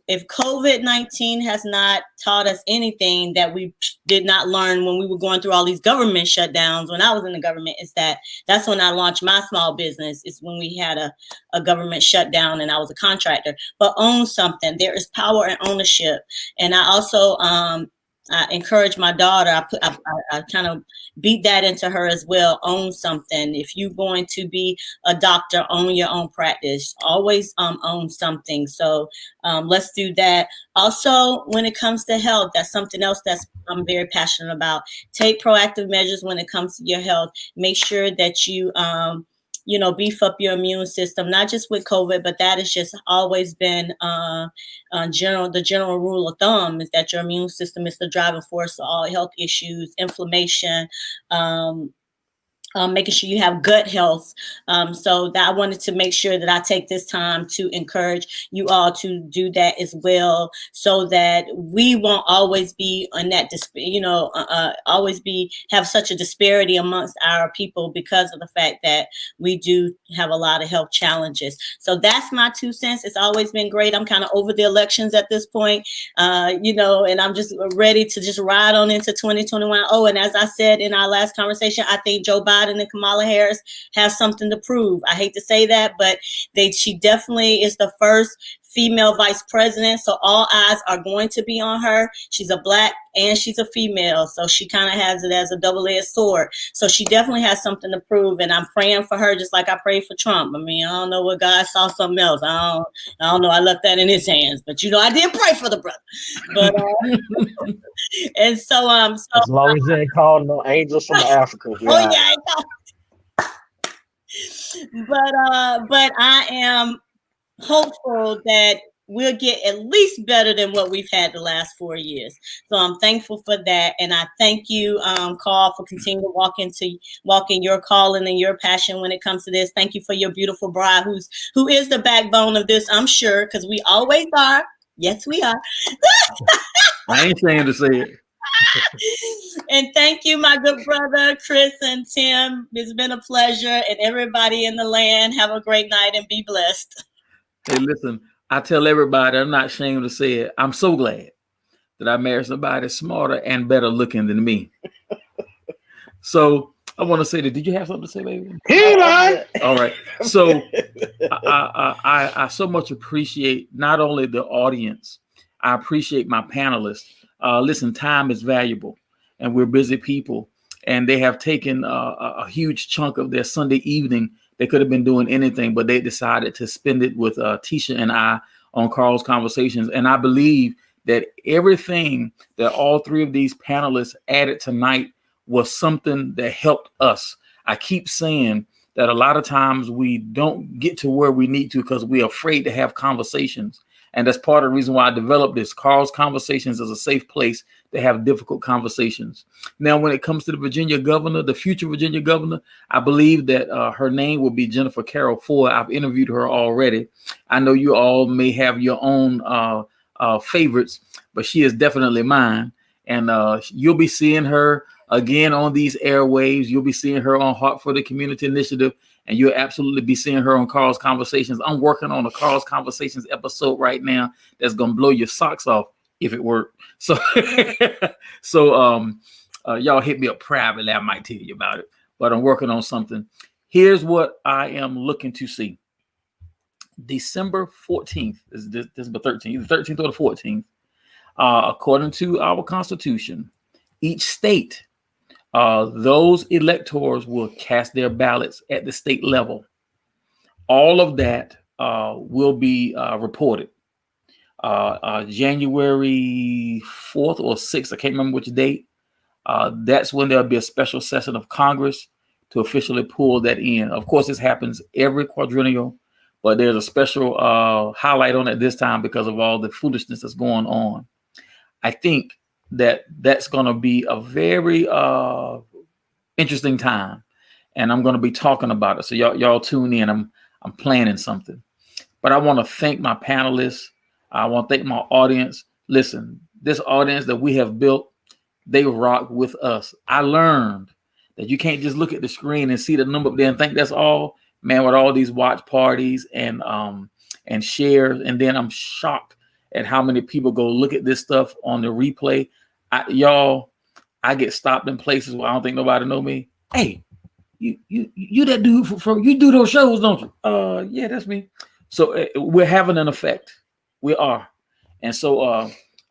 If COVID-19 has not taught us anything that we did not learn when we were going through all these government shutdowns, when I was in the government, is that's when I launched my small business. It's when we had a government shutdown and I was a contractor. But own something. There is power in ownership. And I also I encourage my daughter. I kind of beat that into her as well. Own something. If you're going to be a doctor, own your own practice. Always own something. So let's do that. Also, when it comes to health, that's something else that's I'm very passionate about. Take proactive measures when it comes to your health. Make sure that you beef up your immune system, not just with COVID, but that has just always been the general rule of thumb, is that your immune system is the driving force of all health issues, inflammation, making sure you have gut health. So that I wanted to make sure that I take this time to encourage you all to do that as well, so that we won't always be on that, have such a disparity amongst our people because of the fact that we do have a lot of health challenges. So that's my 2 cents. It's always been great. I'm kind of over the elections at this point, and I'm just ready to just ride on into 2021. Oh, and as I said in our last conversation, I think Joe Biden and Kamala Harris have something to prove. I hate to say that, but she definitely is the first female vice president. So all eyes are going to be on her. She's a Black and she's a female. So she kind of has it as a double-edged sword. So she definitely has something to prove. And I'm praying for her just like I prayed for Trump. I mean, I don't know what God saw something else. I don't know. I left that in his hands. But, I did pray for the brother. But and so as long as you ain't called no angels from Africa. Oh yeah. But I am hopeful that we'll get at least better than what we've had the last 4 years. So I'm thankful for that. And I thank you, Carl, for continuing to walk in your calling and your passion when it comes to this. Thank you for your beautiful bride who is the backbone of this, I'm sure, because we always are. Yes, we are. I ain't saying to say it. And thank you, my good brother, Chris and Tim. It's been a pleasure. And everybody in the land, have a great night and be blessed. Hey, listen, I tell everybody, I'm not ashamed to say it. I'm so glad that I married somebody smarter and better looking than me. So I want to say that. Did you have something to say, baby? He ain't lying. All right. So I so much appreciate not only the audience, I appreciate my panelists. Listen, time is valuable, and we're busy people, and they have taken a huge chunk of their Sunday evening. They could have been doing anything, but they decided to spend it with Tisha and I on Carl's Conversations. And I believe that everything that all three of these panelists added tonight was something that helped us. I keep saying that a lot of times we don't get to where we need to because we're afraid to have conversations. And that's part of the reason why I developed this. Carl's Conversations is a safe place to have difficult conversations. Now, when it comes to the Virginia governor, the future Virginia governor, I believe that her name will be Jennifer Carroll Ford. I've interviewed her already. I know you all may have your own favorites, but she is definitely mine. And you'll be seeing her again on these airwaves. You'll be seeing her on Heart for the Community Initiative, and you'll absolutely be seeing her on Carl's Conversations. I'm working on a Carl's Conversations episode right now that's gonna blow your socks off if it worked. So, y'all hit me up privately. I might tell you about it, but I'm working on something. Here's what I am looking to see. December 14th is December 13th, the 13th or the 14th. According to our Constitution, each state, those electors will cast their ballots at the state level. All of that will be reported. January 4th or 6th, I can't remember which date. That's when there'll be a special session of Congress to officially pull that in. Of course, this happens every quadrennial, but there's a special highlight on it this time because of all the foolishness that's going on. I think that's going to be a very interesting time, and I'm going to be talking about it. So y'all tune in. I'm planning something, but I want to thank my panelists. I want to thank my audience. Listen, this audience that we have built, they rock with us. I learned that you can't just look at the screen and see the number up there and think that's all. Man, with all these watch parties and shares, and then I'm shocked at how many people go look at this stuff on the replay. I get stopped in places where I don't think nobody know me. Hey, you that dude from you do those shows, don't you? Yeah, that's me. So we're having an effect. We are. And so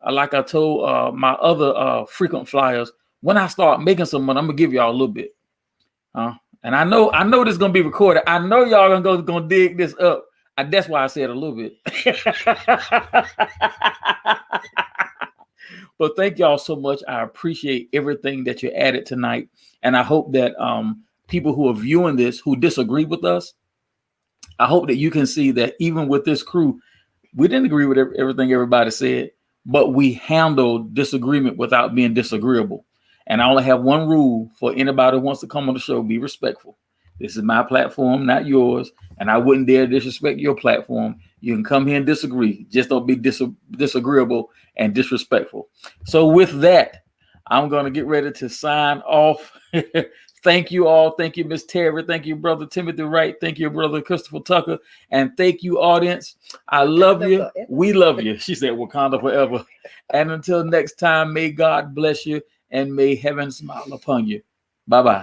like I told my other frequent flyers, when I start making some money, I'm gonna give y'all a little bit. And I know this is gonna be recorded. I know y'all gonna dig this up. That's why I said a little bit. But thank y'all so much. I appreciate everything that you added tonight. And I hope that people who are viewing this, who disagree with us, I hope that you can see that even with this crew, we didn't agree with everything everybody said, but we handled disagreement without being disagreeable. And I only have one rule for anybody who wants to come on the show: be respectful. This is my platform, not yours, and I wouldn't dare disrespect your platform. You can come here and disagree. Just don't be disagreeable and disrespectful. So with that, I'm going to get ready to sign off. Thank you all. Thank you, Miss Terry. Thank you, Brother Timothy Wright. Thank you, Brother Christopher Tucker. And thank you, audience. I love you. We love you. She said, Wakanda forever. And until next time, may God bless you and may heaven smile upon you. Bye-bye.